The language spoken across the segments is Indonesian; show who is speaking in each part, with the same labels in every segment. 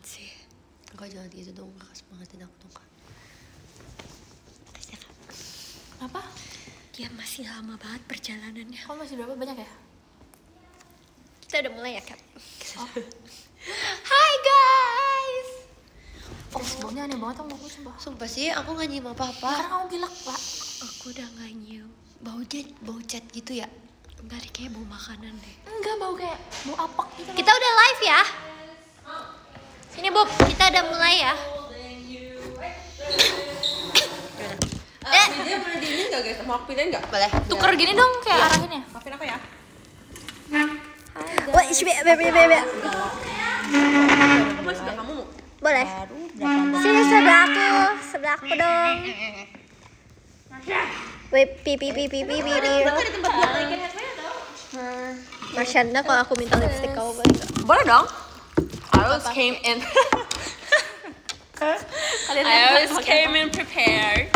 Speaker 1: sih. Kak jangan gitu dong, Kak semangatin aku dong Kak. Makasih Kak.
Speaker 2: Apa?
Speaker 1: Ya masih lama banget perjalanannya.
Speaker 2: Kok masih berapa banyak ya?
Speaker 1: Kita udah mulai ya Kak. Oh. Hai guys.
Speaker 2: Baunya aneh banget sama aku sumpah.
Speaker 1: Sumpah sih aku gak nyium apa-apa.
Speaker 2: Karena kamu gila Pak.
Speaker 1: Aku udah gak nyium. Bau cat gitu ya? Enggak deh, kayak bau makanan deh.
Speaker 2: Enggak, bau kayak bau apak gitu.
Speaker 1: Kita udah live ya. Sini Bob, kita udah mulai ya.
Speaker 3: Dia boleh diinin gak guys? Mau aku pindahin gak?
Speaker 1: Boleh.
Speaker 2: Tuker gini dong kayak arahinnya.
Speaker 3: Maafin aku ya.
Speaker 1: Wah, bebe.
Speaker 3: Kamu sebelah kamu mau?
Speaker 1: Boleh. Sini sebelah aku dong. Wih, pipi.
Speaker 3: Di tempat buat lagi.
Speaker 1: Marshanda, kalau aku minta lipstick kamu boleh nggak?
Speaker 3: Boleh dong. I always came in. I always came in prepared.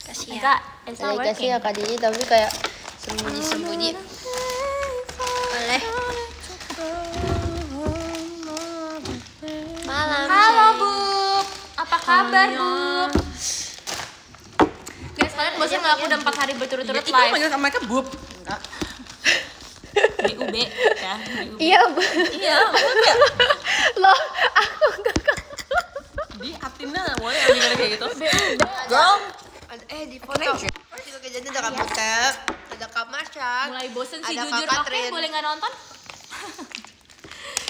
Speaker 1: Kasih ya.
Speaker 2: Enggak, it's not
Speaker 1: Boleh kasih ya
Speaker 2: working.
Speaker 1: Kak Dini, tapi kayak sembunyi. Boleh. Malam.
Speaker 2: Halo Bub, apa kabar Bub? Guys, kalian bosan nggak aku udah 4 hari berturut-turut
Speaker 3: Itu
Speaker 2: live
Speaker 3: manggil sama mereka bub.
Speaker 2: di UB ya, di UB.
Speaker 1: Iya, Bu.
Speaker 3: Iya, maksudnya
Speaker 1: Loh, aku enggak.
Speaker 3: di Atina boleh yang kayak gitu. Girl,
Speaker 1: Di foto. Juga kejadian ada Kak Butet, ada Kak Marsha.
Speaker 2: Mulai bosen sih
Speaker 1: Ada Kak
Speaker 2: jujur, oke
Speaker 1: Katrin.
Speaker 2: boleh nggak nonton?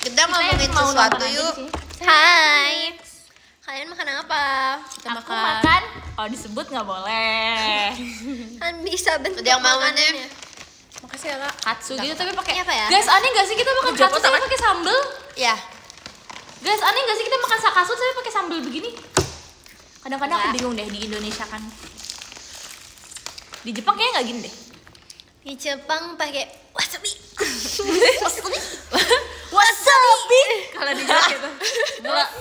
Speaker 1: Kita ngomongin
Speaker 2: mau
Speaker 1: sesuatu
Speaker 2: nonton aja
Speaker 1: yuk.
Speaker 2: sih.
Speaker 1: Hai. Kalian makan apa?
Speaker 2: Aku makan, oh disebut nggak boleh.
Speaker 1: Kan bisa bentuk
Speaker 3: Ada yang mau
Speaker 1: makanannya.
Speaker 3: makasih ya Kak.
Speaker 2: Katsu gitu tapi pakai
Speaker 1: Apa ya?
Speaker 2: Guys, aneh nggak sih kita makan
Speaker 3: Jepot
Speaker 2: katsu tapi
Speaker 3: apa?
Speaker 2: pakai sambel?
Speaker 1: Ya.
Speaker 2: Guys, aneh nggak sih kita makan sakatsu tapi pakai sambel begini? Kadang-kadang aku
Speaker 1: Nggak.
Speaker 2: bingung deh di Indonesia kan. Di Jepang kayaknya nggak gini deh.
Speaker 1: Di Jepang pakai wasabi.
Speaker 2: Wasabi. Kalau di Jepang gitu.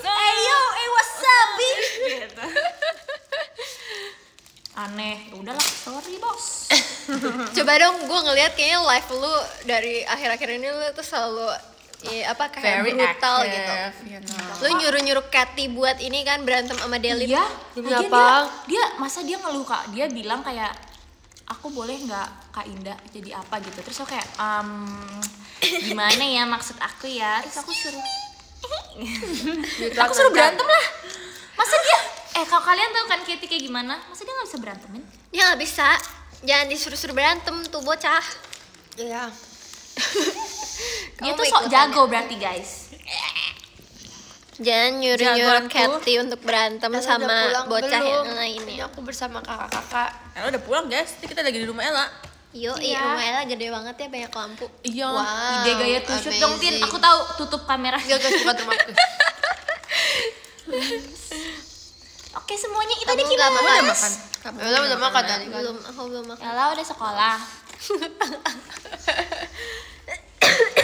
Speaker 1: Ayo, wasabi.
Speaker 2: Gitu. Aneh. Ya udahlah, sorry bos.
Speaker 1: Coba dong, gue ngeliat kayaknya live lu dari akhir-akhir ini lu tuh selalu kayak brutal gitu.
Speaker 3: You know.
Speaker 1: Lu nyuruh Kathy buat ini kan berantem sama Delin.
Speaker 2: Iya.
Speaker 1: Demi
Speaker 2: Lagian
Speaker 1: apa?
Speaker 2: Dia masa dia ngeluh Kak. Dia bilang kayak aku boleh nggak Kak Indah jadi apa gitu. Terus aku kayak gimana ya maksud aku ya. Terus aku suruh aku suruh berantem lah. Masa dia kalau kalian tahu kan Katy kayak gimana? Masa dia nggak bisa berantemin?
Speaker 1: Dia nggak bisa. Jangan disuruh-suruh berantem tuh bocah. Iya.
Speaker 2: Dia tuh sok jago berarti guys.
Speaker 1: Jangan nyuruh
Speaker 3: Jagoanku.
Speaker 1: Kathy untuk berantem sama bocah yang lainnya.
Speaker 3: Aku bersama kakak-kakak. Ella udah pulang guys. Ini kita lagi di rumah Ella.
Speaker 1: Yuk,
Speaker 2: Iya.
Speaker 1: rumah Ella gede banget ya, banyak lampu.
Speaker 3: Iya.
Speaker 1: Wow,
Speaker 2: Ide gaya tuh shoot dong Tin. Aku tahu tutup kamera.
Speaker 3: Iya guys, bukan rumah aku.
Speaker 2: Oke semuanya itu
Speaker 1: Kamu
Speaker 2: udah
Speaker 1: nggak
Speaker 2: kita.
Speaker 1: makan?
Speaker 3: Udah makan. Ella udah makan tadi kan.
Speaker 1: Belum, aku belum makan.
Speaker 2: Ella udah sekolah.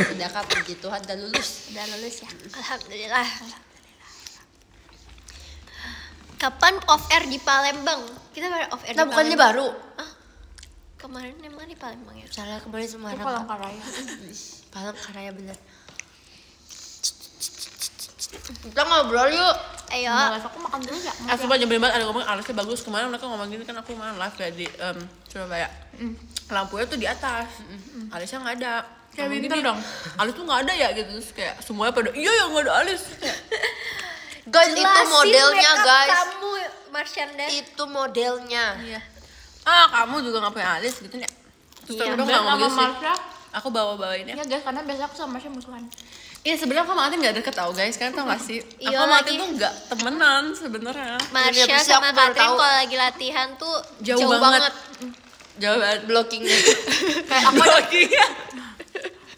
Speaker 3: Udah Kak, puji Tuhan udah lulus.
Speaker 2: Udah lulus ya.
Speaker 1: Alhamdulillah. Kapan off air di Palembang? Kita baru off air
Speaker 3: Nah,
Speaker 1: di
Speaker 3: bukannya
Speaker 1: Palembang.
Speaker 3: baru.
Speaker 1: Kemarin emang di Palembang ya?
Speaker 3: Salah kemarin Semarang.
Speaker 2: Itu Palangkaraya.
Speaker 3: Palangkaraya bener. Kita ngobrol yuk.
Speaker 1: Ayo.
Speaker 2: Live aku makan dulu ya.
Speaker 3: Aku banyak banget ada ngomong alisnya bagus. Kemarin mereka ngomong gini kan aku kemarin live ya di Surabaya. Lampunya tuh di atas. Alisnya nggak ada.
Speaker 2: Kayak
Speaker 3: Ngomong
Speaker 2: winter
Speaker 3: gini,
Speaker 2: dong.
Speaker 3: Alis tuh nggak ada ya gitu. Terus kayak semuanya pada iya ya nggak ada alis.
Speaker 1: Guys, itu
Speaker 3: Jelasin
Speaker 1: modelnya
Speaker 3: makeup
Speaker 1: guys.
Speaker 3: kamu,
Speaker 1: Marshanda.
Speaker 3: Itu modelnya.
Speaker 2: Iya.
Speaker 3: Kamu juga nggak punya alis gitu ya? Terus
Speaker 2: Iya,
Speaker 3: udah
Speaker 2: Dan
Speaker 3: nggak mau
Speaker 2: sama
Speaker 3: gitu sih.
Speaker 2: Marsha.
Speaker 3: Aku bawa-bawain ya.
Speaker 2: Ya guys, karena biasa aku sama Marsha musuhan.
Speaker 3: Iya sebenarnya aku sama Atin nggak deket tau guys, kalian tau gak sih?
Speaker 1: Iya,
Speaker 3: Aku sama Atin
Speaker 1: lagi.
Speaker 3: tuh nggak temenan sebenarnya.
Speaker 1: Marsha
Speaker 3: Terus
Speaker 1: sama
Speaker 3: aku baru
Speaker 1: Katrin
Speaker 3: tahu
Speaker 1: kalau lagi latihan tuh
Speaker 3: jauh banget. Jauh banget blockingnya.
Speaker 2: Kayak aku
Speaker 3: Blockingnya.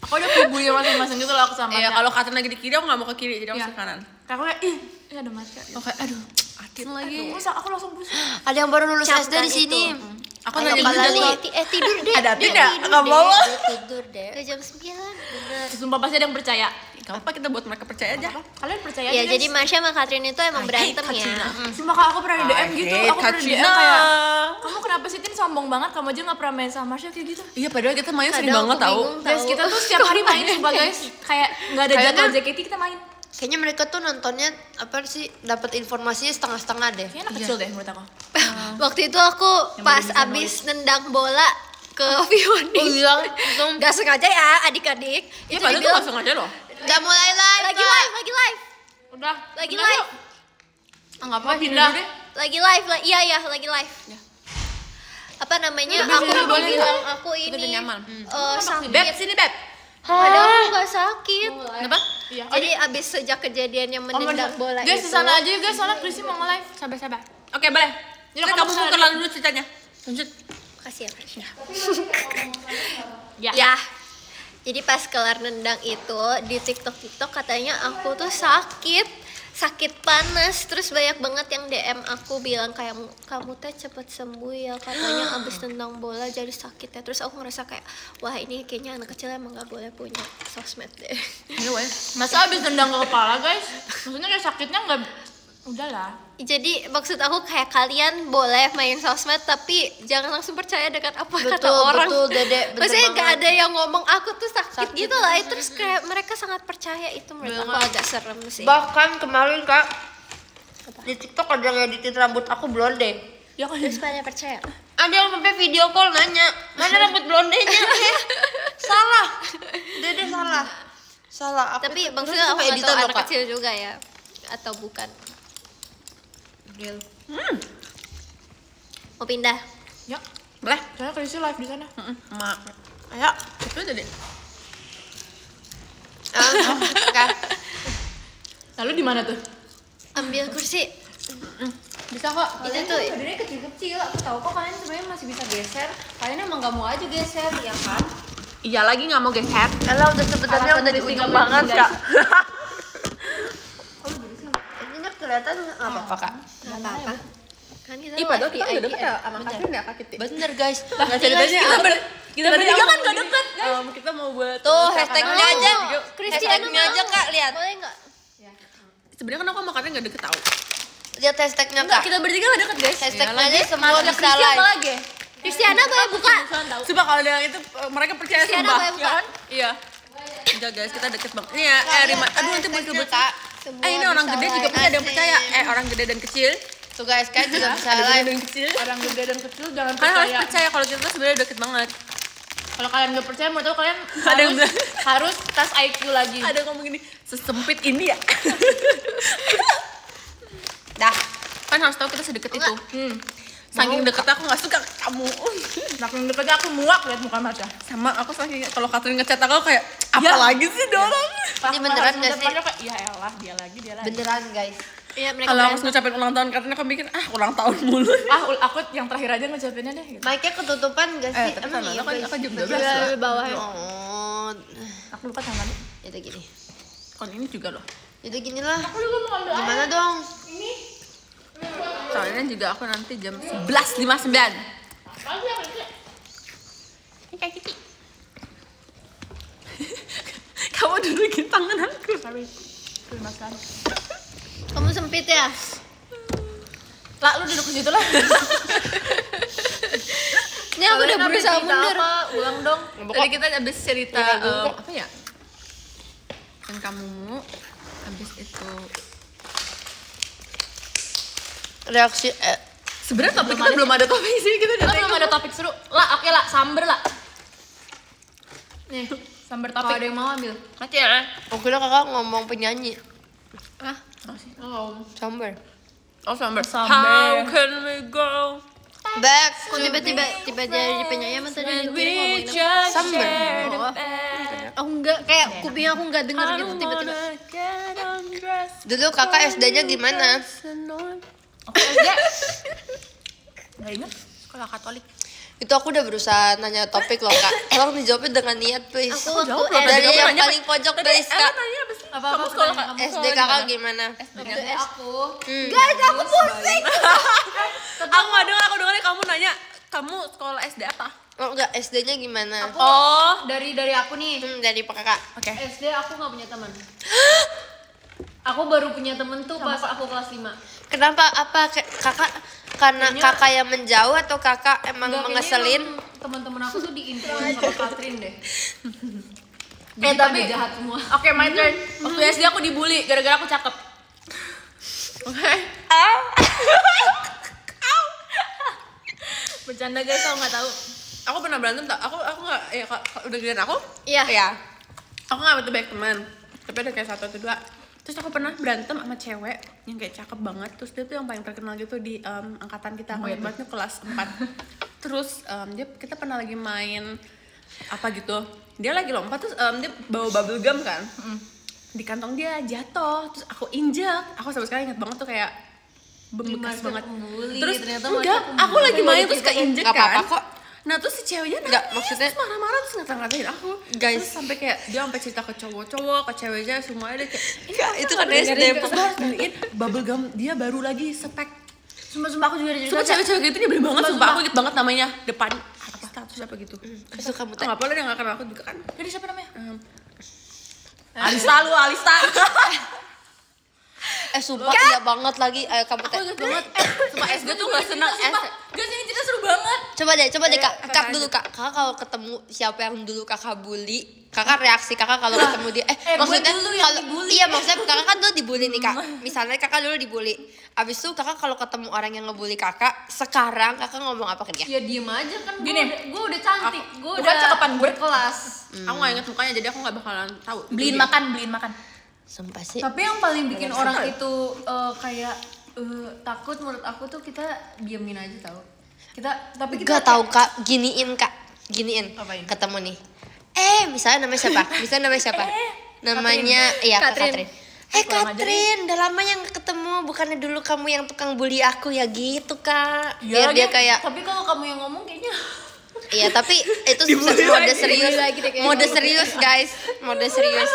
Speaker 2: aku udah kubunya masing-masing gitu loh aku sama
Speaker 3: Iya
Speaker 2: Marsha.
Speaker 3: kalau Katrin lagi di kiri aku nggak mau ke kiri jadi aku
Speaker 2: Iya.
Speaker 3: ke kanan.
Speaker 2: Kayak aku kayak ih ada Marsha.
Speaker 3: Oke, aduh Atin lagi.
Speaker 2: Masa aku langsung pusing.
Speaker 3: Ada yang baru lulus
Speaker 1: Captain
Speaker 3: SD di sini.
Speaker 1: itu.
Speaker 3: Aku nanya juga
Speaker 1: tidur deh.
Speaker 3: Ada
Speaker 1: Dek,
Speaker 3: tidak?
Speaker 1: tidur
Speaker 3: Nggak
Speaker 1: deh.
Speaker 3: mau.
Speaker 1: Dek, tidur deh. Ke jam 9. Bener.
Speaker 2: Sumpah pasti ada yang percaya.
Speaker 3: Gak apa kita buat mereka percaya aja.
Speaker 2: Kalian percaya
Speaker 1: Ya,
Speaker 2: aja,
Speaker 1: jadi
Speaker 2: guys.
Speaker 1: Marsha sama Catherine itu emang berantem ya.
Speaker 2: Sumpah Kak, aku pernah di DM gitu. Aku pernah di DM
Speaker 3: Katrina.
Speaker 2: kayak, kamu kenapa sih Tin sombong banget? Kamu aja gak pernah main sama Marsha kayak gitu.
Speaker 3: Iya padahal kita main sering
Speaker 1: Kadang
Speaker 3: banget
Speaker 1: aku
Speaker 3: tau.
Speaker 1: bingung
Speaker 2: Guys, kita tuh setiap hari main sumpah guys. Kayak gak ada
Speaker 4: Kayaknya-
Speaker 2: jadwal JKT kita main.
Speaker 4: Kayaknya mereka tuh nontonnya apa sih, dapat informasinya setengah-setengah deh.
Speaker 2: Kayaknya anak kecil deh menurut aku.
Speaker 1: Waktu itu aku pas abis nendang bola ke Vioni.
Speaker 4: Oh iya, langsung
Speaker 1: Gak sengaja ya adik-adik.
Speaker 3: Iya
Speaker 1: Itu
Speaker 3: padahal tuh
Speaker 1: dibilang
Speaker 3: langsung aja loh.
Speaker 4: udah mulai live.
Speaker 1: lagi
Speaker 4: Kak.
Speaker 1: live, lagi live,
Speaker 2: Udah.
Speaker 1: lagi
Speaker 2: Udah,
Speaker 1: live,
Speaker 2: yuk. Enggak apa pindah deh.
Speaker 1: lagi live. Iya ya, lagi live. Apa namanya? Aku bilang aku
Speaker 3: Itu udah
Speaker 1: ini
Speaker 3: nyaman.
Speaker 1: sakit.
Speaker 3: Beb, sini Beb.
Speaker 1: Padahal aku gak sakit.
Speaker 3: Kenapa?
Speaker 2: Iya.
Speaker 1: Jadi abis sejak kejadian yang menendang bola
Speaker 2: Guys,
Speaker 1: itu.
Speaker 2: di sana aja ya guys, soalnya Chrissy mau nge-live. Sabar-sabar.
Speaker 3: Oke boleh.
Speaker 2: Yaudah,
Speaker 3: Jadi
Speaker 2: kamu
Speaker 3: kamu
Speaker 2: kesana
Speaker 3: kenalan dulu ceritanya. Lanjut.
Speaker 1: Kasih ya, Marsha.
Speaker 2: Ya.
Speaker 1: Ya. Jadi pas kelar nendang itu di TikTok katanya aku tuh sakit panas, terus banyak banget yang DM aku bilang kayak kamu teh cepet sembuh ya, katanya abis nendang bola jadi sakit ya. Terus aku ngerasa kayak wah ini kayaknya anak kecil emang gak boleh punya sosmed deh.
Speaker 3: Anyway.
Speaker 2: Masa abis tendang ke kepala guys? Maksudnya kayak sakitnya nggak, udahlah.
Speaker 1: Jadi maksud aku kayak kalian boleh main sosmed tapi jangan langsung percaya dengan apa kata
Speaker 4: Betul,
Speaker 1: orang.
Speaker 4: betul, Dede, bener
Speaker 1: Maksudnya gak
Speaker 4: banget.
Speaker 1: ada yang ngomong aku tuh sakit gitu lah. Terus kayak mereka sangat percaya, itu menurut aku agak serem sih.
Speaker 4: Bahkan kemarin Kak, di TikTok ada yang editin rambut aku blonde.
Speaker 2: Ya kan.
Speaker 1: Terus pada percaya.
Speaker 4: Ada yang sampai video call nanya, mana rambut blondenya? Salah, Dede salah. Salah. Aku
Speaker 1: Tapi
Speaker 4: terus
Speaker 1: maksudnya aku
Speaker 4: sampai
Speaker 1: gak
Speaker 4: editan
Speaker 1: tahu
Speaker 4: loh,
Speaker 1: anak
Speaker 4: Kak.
Speaker 1: kecil juga ya atau bukan.
Speaker 4: Real.
Speaker 1: Mau pindah?
Speaker 2: Ya.
Speaker 3: Boleh.
Speaker 2: Soalnya Chrissy live di sana.
Speaker 3: Mak.
Speaker 4: Ayo.
Speaker 3: Itu aja deh.
Speaker 4: Oke.
Speaker 2: Lalu di mana tuh?
Speaker 1: Ambil kursi.
Speaker 2: Bisa kok.
Speaker 1: Itu tuh.
Speaker 5: Sebenarnya kecil-kecil, aku tahu kok kalian sebenarnya masih bisa geser. Kalian emang gak mau aja geser, ya kan?
Speaker 3: Iya lagi nggak mau geser.
Speaker 4: Ella udah sebenarnya udah di ujung banget Kak. Ini kelihatan nggak apa-apa Kak?
Speaker 1: Gak apa-apa. Kan kita
Speaker 3: Ih padahal
Speaker 1: live
Speaker 3: kita
Speaker 1: di
Speaker 3: udah
Speaker 1: IG.
Speaker 3: deket ya sama Catherine ya Kak Kitty.
Speaker 4: Bener guys.
Speaker 3: Nggak ceritanya kita bertiga kan nggak deket. Kita mau buat
Speaker 4: Tuh hashtagnya aja.
Speaker 1: Cristiano
Speaker 4: Hashtagnya aja Kak, lihat.
Speaker 1: Boleh nggak?
Speaker 3: Sebenarnya kan aku sama Catherine nggak deket tau.
Speaker 4: Lihat hashtagnya Kak.
Speaker 3: Kita bertiga nggak deket guys.
Speaker 4: Hashtagnya aja semua bisa live.
Speaker 2: lagi?
Speaker 1: Cristiano boleh buka.
Speaker 3: Coba kalau yang itu mereka percaya
Speaker 1: Cristiano
Speaker 3: sumpah.
Speaker 1: boleh buka.
Speaker 3: Ya kan? Iya. Enggak guys, kita deket banget. Ini ya, Rima. Aduh nanti mau sebut.
Speaker 4: Kak.
Speaker 3: Ini orang gede juga pasti ada yang percaya. Orang gede dan kecil.
Speaker 4: Tuh guys, kan juga bisa
Speaker 3: Ada gede
Speaker 4: live.
Speaker 3: dan kecil.
Speaker 2: Orang gede dan kecil jangan
Speaker 3: Kalian harus
Speaker 2: percaya.
Speaker 3: percaya kalau kita tuh sebenarnya deket banget.
Speaker 2: Kalau kalian nggak percaya, mau tahu kalian
Speaker 3: Ada yang
Speaker 2: harus harus tes IQ lagi.
Speaker 3: Ada yang ngomong gini, sesempit ini ya.
Speaker 4: Dah.
Speaker 3: Kan harus tahu kita sedekat itu. Saking deket aku nggak suka kamu.
Speaker 2: Saking deketnya aku muak lihat muka Maca.
Speaker 3: Sama aku saking kalau Catherine ngechat aku kayak apa lagi sih dorong.
Speaker 4: Ini beneran nggak sih?
Speaker 2: Kayak, ya elah dia lagi.
Speaker 4: Beneran guys.
Speaker 1: Iya mereka
Speaker 3: Kalau
Speaker 1: berantem.
Speaker 3: harus ngucapin ulang tahun Catherine aku mikir ulang tahun mulu.
Speaker 2: Aku yang terakhir aja ngucapinnya deh. Gitu.
Speaker 4: Mic-nya ketutupan gak sih?
Speaker 3: Tapi
Speaker 4: Emang
Speaker 3: sana
Speaker 4: iya
Speaker 3: kan
Speaker 4: guys.
Speaker 3: aku jam 12
Speaker 1: Udah
Speaker 3: lah.
Speaker 1: di bawah ya.
Speaker 4: Oh.
Speaker 2: Aku lupa sama dia.
Speaker 4: Itu gini.
Speaker 3: Kon ini juga loh.
Speaker 4: Itu gini lah.
Speaker 2: Aku juga mau ambil
Speaker 4: Gimana dong?
Speaker 3: Soalnya juga aku nanti jam 11.59. Ini kayak Kiki. Kamu dudukin tangan aku.
Speaker 2: Terima kasih.
Speaker 1: Kamu sempit ya?
Speaker 2: Lah lu duduk di situ lah.
Speaker 1: Ini aku udah berusaha mundur.
Speaker 2: Ulang dong.
Speaker 3: Tadi kita habis cerita apa ya? Yang kamu habis itu
Speaker 4: Reaksi
Speaker 3: sebenarnya topik kita belum ada topik sih kita udah
Speaker 2: Belum ada topik seru. Lah, oke lah, samber lah. Nih, samber
Speaker 5: Kalau
Speaker 2: topik.
Speaker 5: ada yang mau ambil.
Speaker 3: mati ya.
Speaker 4: aku kira kakak ngomong penyanyi.
Speaker 1: Ah,
Speaker 4: Sambar.
Speaker 3: Oh sambar.
Speaker 2: Sambar.
Speaker 3: How can we go?
Speaker 4: Back.
Speaker 1: kok tiba-tiba jadi penyanyi emang tadi
Speaker 3: And
Speaker 1: yang
Speaker 3: we
Speaker 1: kiri ngomongin apa?
Speaker 3: just
Speaker 4: Sambar.
Speaker 3: share the
Speaker 1: Oh.
Speaker 3: bed.
Speaker 1: Oh enggak, kayak kuping aku enggak denger
Speaker 3: I
Speaker 1: gitu
Speaker 3: don't
Speaker 1: tiba-tiba.
Speaker 3: wanna get undressed.
Speaker 4: Dulu kakak SD-nya gimana?
Speaker 2: Oke, SD. Enggak ingat.
Speaker 3: Sekolah Katolik.
Speaker 4: Itu aku udah berusaha nanya topik loh kak. Tolong dijawabin dengan niat please.
Speaker 1: Aku waktu
Speaker 3: jawab loh,
Speaker 1: SD,
Speaker 4: Dari
Speaker 3: Kamu
Speaker 4: yang
Speaker 3: nanya
Speaker 4: paling pojok dari
Speaker 3: Ella
Speaker 4: kak.
Speaker 3: nanya apa sih?
Speaker 2: Apa-apa
Speaker 3: Kamu sekolah
Speaker 2: pertanyaan kamu.
Speaker 4: SD kakak gimana?
Speaker 5: Waktu aku
Speaker 1: guys aku pusing.
Speaker 3: Aku nggak dengar, aku dengarnya kamu nanya kamu sekolah SD apa?
Speaker 4: Oh enggak, SD-nya gimana?
Speaker 5: Oh, dari aku nih.
Speaker 4: Dari Pak Kakak.
Speaker 3: Oke.
Speaker 5: SD aku nggak punya teman. Aku baru punya temen tuh pas aku kelas 5.
Speaker 4: Kenapa? Apa Kakak karena kakak yang menjauh atau kakak emang
Speaker 5: Enggak, kayaknya
Speaker 4: mengeselin?
Speaker 5: emang teman-teman aku tuh di-influence sama Catherine deh. Jadi pada jahat semua.
Speaker 2: Oke, my turn. Waktu SD aku dibully gara-gara aku cakep.
Speaker 3: Oke.
Speaker 2: Bercanda guys, aku nggak tahu.
Speaker 3: Aku pernah berantem tak? Aku nggak ya udah giliran aku.
Speaker 1: Iya.
Speaker 4: Iya.
Speaker 3: Aku nggak betul baik teman. Tapi ada kayak 1 atau 2. Terus aku pernah berantem sama cewek yang kayak cakep banget. Terus dia tuh yang paling terkenal gitu di angkatan kita. Aku ingat banget tuh kelas 4. Terus kita pernah lagi main apa gitu. Dia lagi lompat terus dia bawa bubble gum kan. Di kantong dia jatuh. Terus aku injek. Aku sampai sekarang ingat banget tuh kayak bekas banget. Terus enggak, aku lagi main terus keinjek
Speaker 4: Gak apa-apa
Speaker 3: kan.
Speaker 4: kok.
Speaker 3: Nah terus si ceweknya
Speaker 4: Nggak, maksudnya-
Speaker 3: terus marah-marah terus ngata-ngatain aku.
Speaker 4: Guys.
Speaker 3: Terus sampai kayak dia sampai cerita ke cowok-cowok, ke ceweknya semuanya dia kayak
Speaker 4: Enggak, itu kan SD.
Speaker 3: terus gue harus beliin bubble gum dia baru lagi spek.
Speaker 5: Sumpah aku juga ada
Speaker 3: Sumpah cewek-cewek gitu dia beli banget, sumpah aku inget banget namanya depan apa status apa gitu.
Speaker 4: Terus kamu
Speaker 3: Oh, nggak apa-apa dia nggak kenal aku juga kan.
Speaker 2: Jadi siapa namanya?
Speaker 3: Alista lu, Alista.
Speaker 4: Sumpah iya banget lagi. Kamu
Speaker 3: Aku inget banget.
Speaker 2: Sumpah SD tuh gak seneng. Sumpah, guys ini cerita seru banget.
Speaker 4: Coba deh kak,
Speaker 3: Kakak
Speaker 4: kak dulu kak. Kakak kalau ketemu siapa yang dulu kakak bully, kakak reaksi kakak kalau ketemu dia. Maksudnya
Speaker 2: gue dulu yang
Speaker 4: kalau
Speaker 2: dibully.
Speaker 4: iya maksudnya kakak kan dulu dibully nih kak. Misalnya kakak dulu dibully, abis itu kakak kalau ketemu orang yang ngebully kakak, sekarang kakak ngomong apa ke dia?
Speaker 5: Ya diem aja kan.
Speaker 2: Gini.
Speaker 5: Gue udah cantik. Gue
Speaker 2: bukan
Speaker 5: udah
Speaker 2: cakepan gue.
Speaker 5: berkelas.
Speaker 3: Aku nggak inget mukanya jadi aku nggak bakalan tahu.
Speaker 2: Beliin makan.
Speaker 4: Sumpah sih.
Speaker 5: Tapi yang paling bikin orang itu kayak takut menurut aku tuh kita diemin aja tau. Tapi kita
Speaker 4: Gak tahu kak, giniin.
Speaker 3: Apain?
Speaker 4: Ketemu nih. Misalnya namanya siapa? Namanya iya Kak
Speaker 1: Catherine.
Speaker 4: Catherine. Catherine, udah lama yang gak ketemu. Bukannya dulu kamu yang tukang bully aku ya gitu kak. Biar dia kayak
Speaker 5: Tapi kalau kamu yang ngomong kayaknya
Speaker 4: iya tapi itu mode serius. Mode serius guys, mode serius.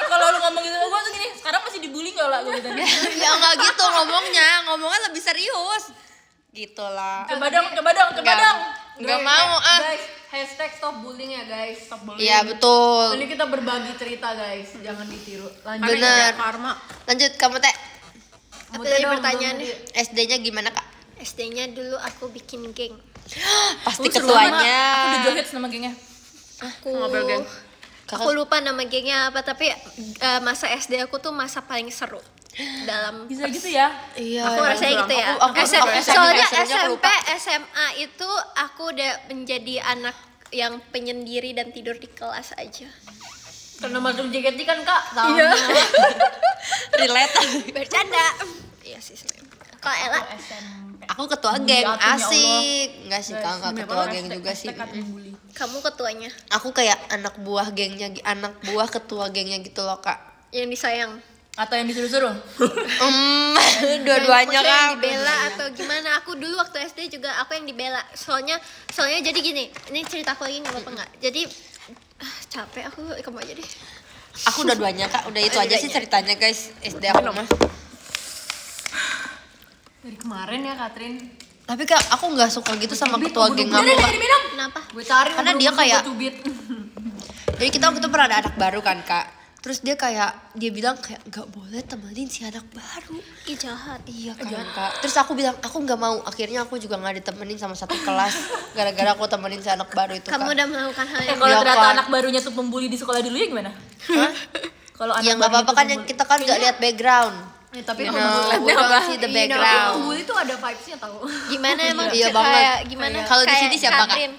Speaker 2: Kalau lu ngomong gitu, gue tuh gini, sekarang masih dibully gak lah gue tadi?
Speaker 4: Ya nggak gitu ngomongnya lebih serius. Gitulah.
Speaker 2: Coba dong.
Speaker 4: Nggak mau ah.
Speaker 5: Guys, hashtag stop bullying ya guys. Stop bullying.
Speaker 4: Iya betul.
Speaker 5: Ini kita berbagi cerita guys, jangan ditiru. Lanjut.
Speaker 4: Bener.
Speaker 3: Karma.
Speaker 4: Lanjut kamu teh.
Speaker 1: Apa tadi pertanyaannya?
Speaker 4: SD-nya gimana kak?
Speaker 1: SD-nya dulu aku bikin geng.
Speaker 4: Pasti
Speaker 2: Aku
Speaker 4: ketuanya.
Speaker 2: udah joget sama gengnya.
Speaker 1: Aku
Speaker 3: Ngobrol geng.
Speaker 1: Aku lupa nama gengnya apa, tapi masa SD aku tuh masa paling seru dalam
Speaker 2: Bisa gitu ya?
Speaker 4: Iya.
Speaker 1: aku rasanya gitu ya.
Speaker 4: Aku
Speaker 1: Soalnya
Speaker 4: SMP
Speaker 1: SMP, SMA itu aku udah menjadi anak yang penyendiri dan tidur di kelas aja.
Speaker 5: Karena masuk JKT kan kak, tahu.
Speaker 1: Iya.
Speaker 4: relate.
Speaker 1: Bercanda. Iya sih sebenarnya. Kalau Ella,
Speaker 4: Aku ketua geng, asik. Enggak sih kak, enggak ketua geng juga sih.
Speaker 1: kamu ketuanya
Speaker 4: Aku kayak anak buah gengnya, anak buah ketua gengnya gitu loh kak.
Speaker 1: yang disayang.
Speaker 2: Atau yang disuruh-suruh?
Speaker 4: Dua-duanya
Speaker 1: Maksudnya yang
Speaker 4: kak.
Speaker 1: dibela atau gimana? Aku dulu waktu SD juga aku yang dibela. Soalnya jadi gini, ini cerita aku lagi nggak apa-apa nggak? Jadi capek aku, kamu aja deh.
Speaker 4: Aku dua-duanya kak, udah itu aja sih ceritanya guys. SD aku mah.
Speaker 5: Dari kemarin ya Catherine.
Speaker 4: Tapi kak, aku nggak suka gitu sama ketua geng aku kak.
Speaker 1: Kenapa?
Speaker 5: Gue cari.
Speaker 4: Karena dia kayak-
Speaker 5: cubit.
Speaker 4: Jadi kita waktu itu pernah ada anak baru kan kak. Terus dia bilang kayak nggak boleh temenin si anak baru.
Speaker 1: Ih jahat.
Speaker 4: Iya kan kak. Terus aku bilang aku nggak mau. Akhirnya aku juga nggak ditemenin sama satu kelas. Gara-gara aku temenin si anak baru itu
Speaker 1: Kamu
Speaker 4: kak.
Speaker 1: udah melakukan hal yang
Speaker 2: Kalau
Speaker 4: Iya,
Speaker 2: ternyata
Speaker 4: kan.
Speaker 2: anak barunya tuh pembuli di sekolah dulu ya gimana?
Speaker 4: Hah?
Speaker 2: Kalau anak
Speaker 4: Ya nggak
Speaker 2: barunya
Speaker 4: apa-apa
Speaker 2: tuh
Speaker 4: kan
Speaker 2: pembuli-
Speaker 4: kita kan nggak lihat background.
Speaker 5: Ya, tapi
Speaker 4: You
Speaker 5: kalau
Speaker 4: know, we don't see the background.
Speaker 5: Pembuli tuh ada vibes-nya tau.
Speaker 1: gimana emang?
Speaker 4: Iya
Speaker 1: kayak
Speaker 4: banget.
Speaker 1: Gimana?
Speaker 4: Kalau di
Speaker 1: Kayak
Speaker 4: sini siapa, Kak?
Speaker 1: Catherine.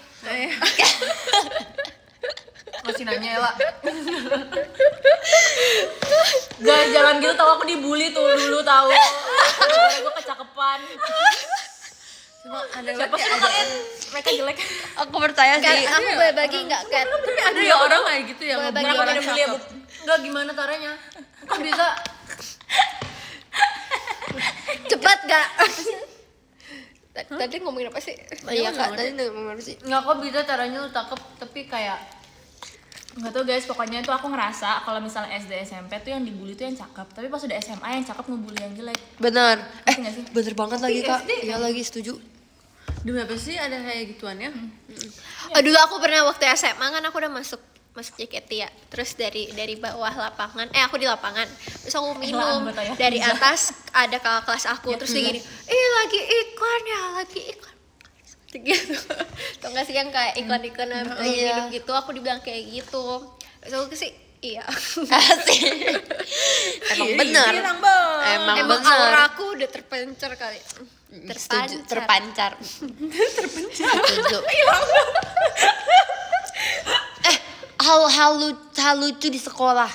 Speaker 5: Masih nanya Ella.
Speaker 2: Jangan gitu tau, aku dibully tuh dulu tau. Gara-gara gue kecakepan. Siapa sih kalian? Mereka jelek.
Speaker 4: Aku bertanya
Speaker 1: Kan
Speaker 4: sih.
Speaker 1: aku boleh bagi nggak Kat?
Speaker 3: Tapi ada ya orang kayak gitu yang
Speaker 1: Boleh
Speaker 3: ngebully
Speaker 1: bagi
Speaker 3: orang
Speaker 2: Ada bully ya, Bu?
Speaker 3: cakep.
Speaker 5: Enggak gimana caranya? Kok bisa?
Speaker 1: Cepat gak? Tadi ngomongin apa sih?
Speaker 4: Iya kak, tadi ngomong apa sih?
Speaker 5: Enggak kok bisa caranya lu cakep tapi kayak
Speaker 2: Nggak tau guys, pokoknya tuh aku ngerasa kalau misalnya SD SMP tuh yang dibully tuh yang cakep, tapi pas udah SMA yang cakep ngebully yang jelek.
Speaker 4: Bener.
Speaker 2: Ngerti nggak sih?
Speaker 4: Bener banget lagi kak.
Speaker 5: SD
Speaker 4: Iya lagi setuju.
Speaker 3: Demi apa sih ada kayak gituan ya?
Speaker 1: Oh, dulu aku pernah waktu SMA kan aku udah masuk JKT ya. Terus dari bawah lapangan, aku di lapangan. Terus aku minum dari atas ada kakak kelas aku terus dia gini, lagi iklan ya, lagi iklan. Seperti gitu. Tau gak sih yang kayak iklan-iklan minum gitu, aku dibilang kayak gitu. Terus aku sih iya.
Speaker 4: Asik. Emang bener. Emang
Speaker 1: Emang
Speaker 4: bener.
Speaker 1: aura aku udah terpencar kali.
Speaker 4: Terpancar. Setuju. Hal lucu di sekolah.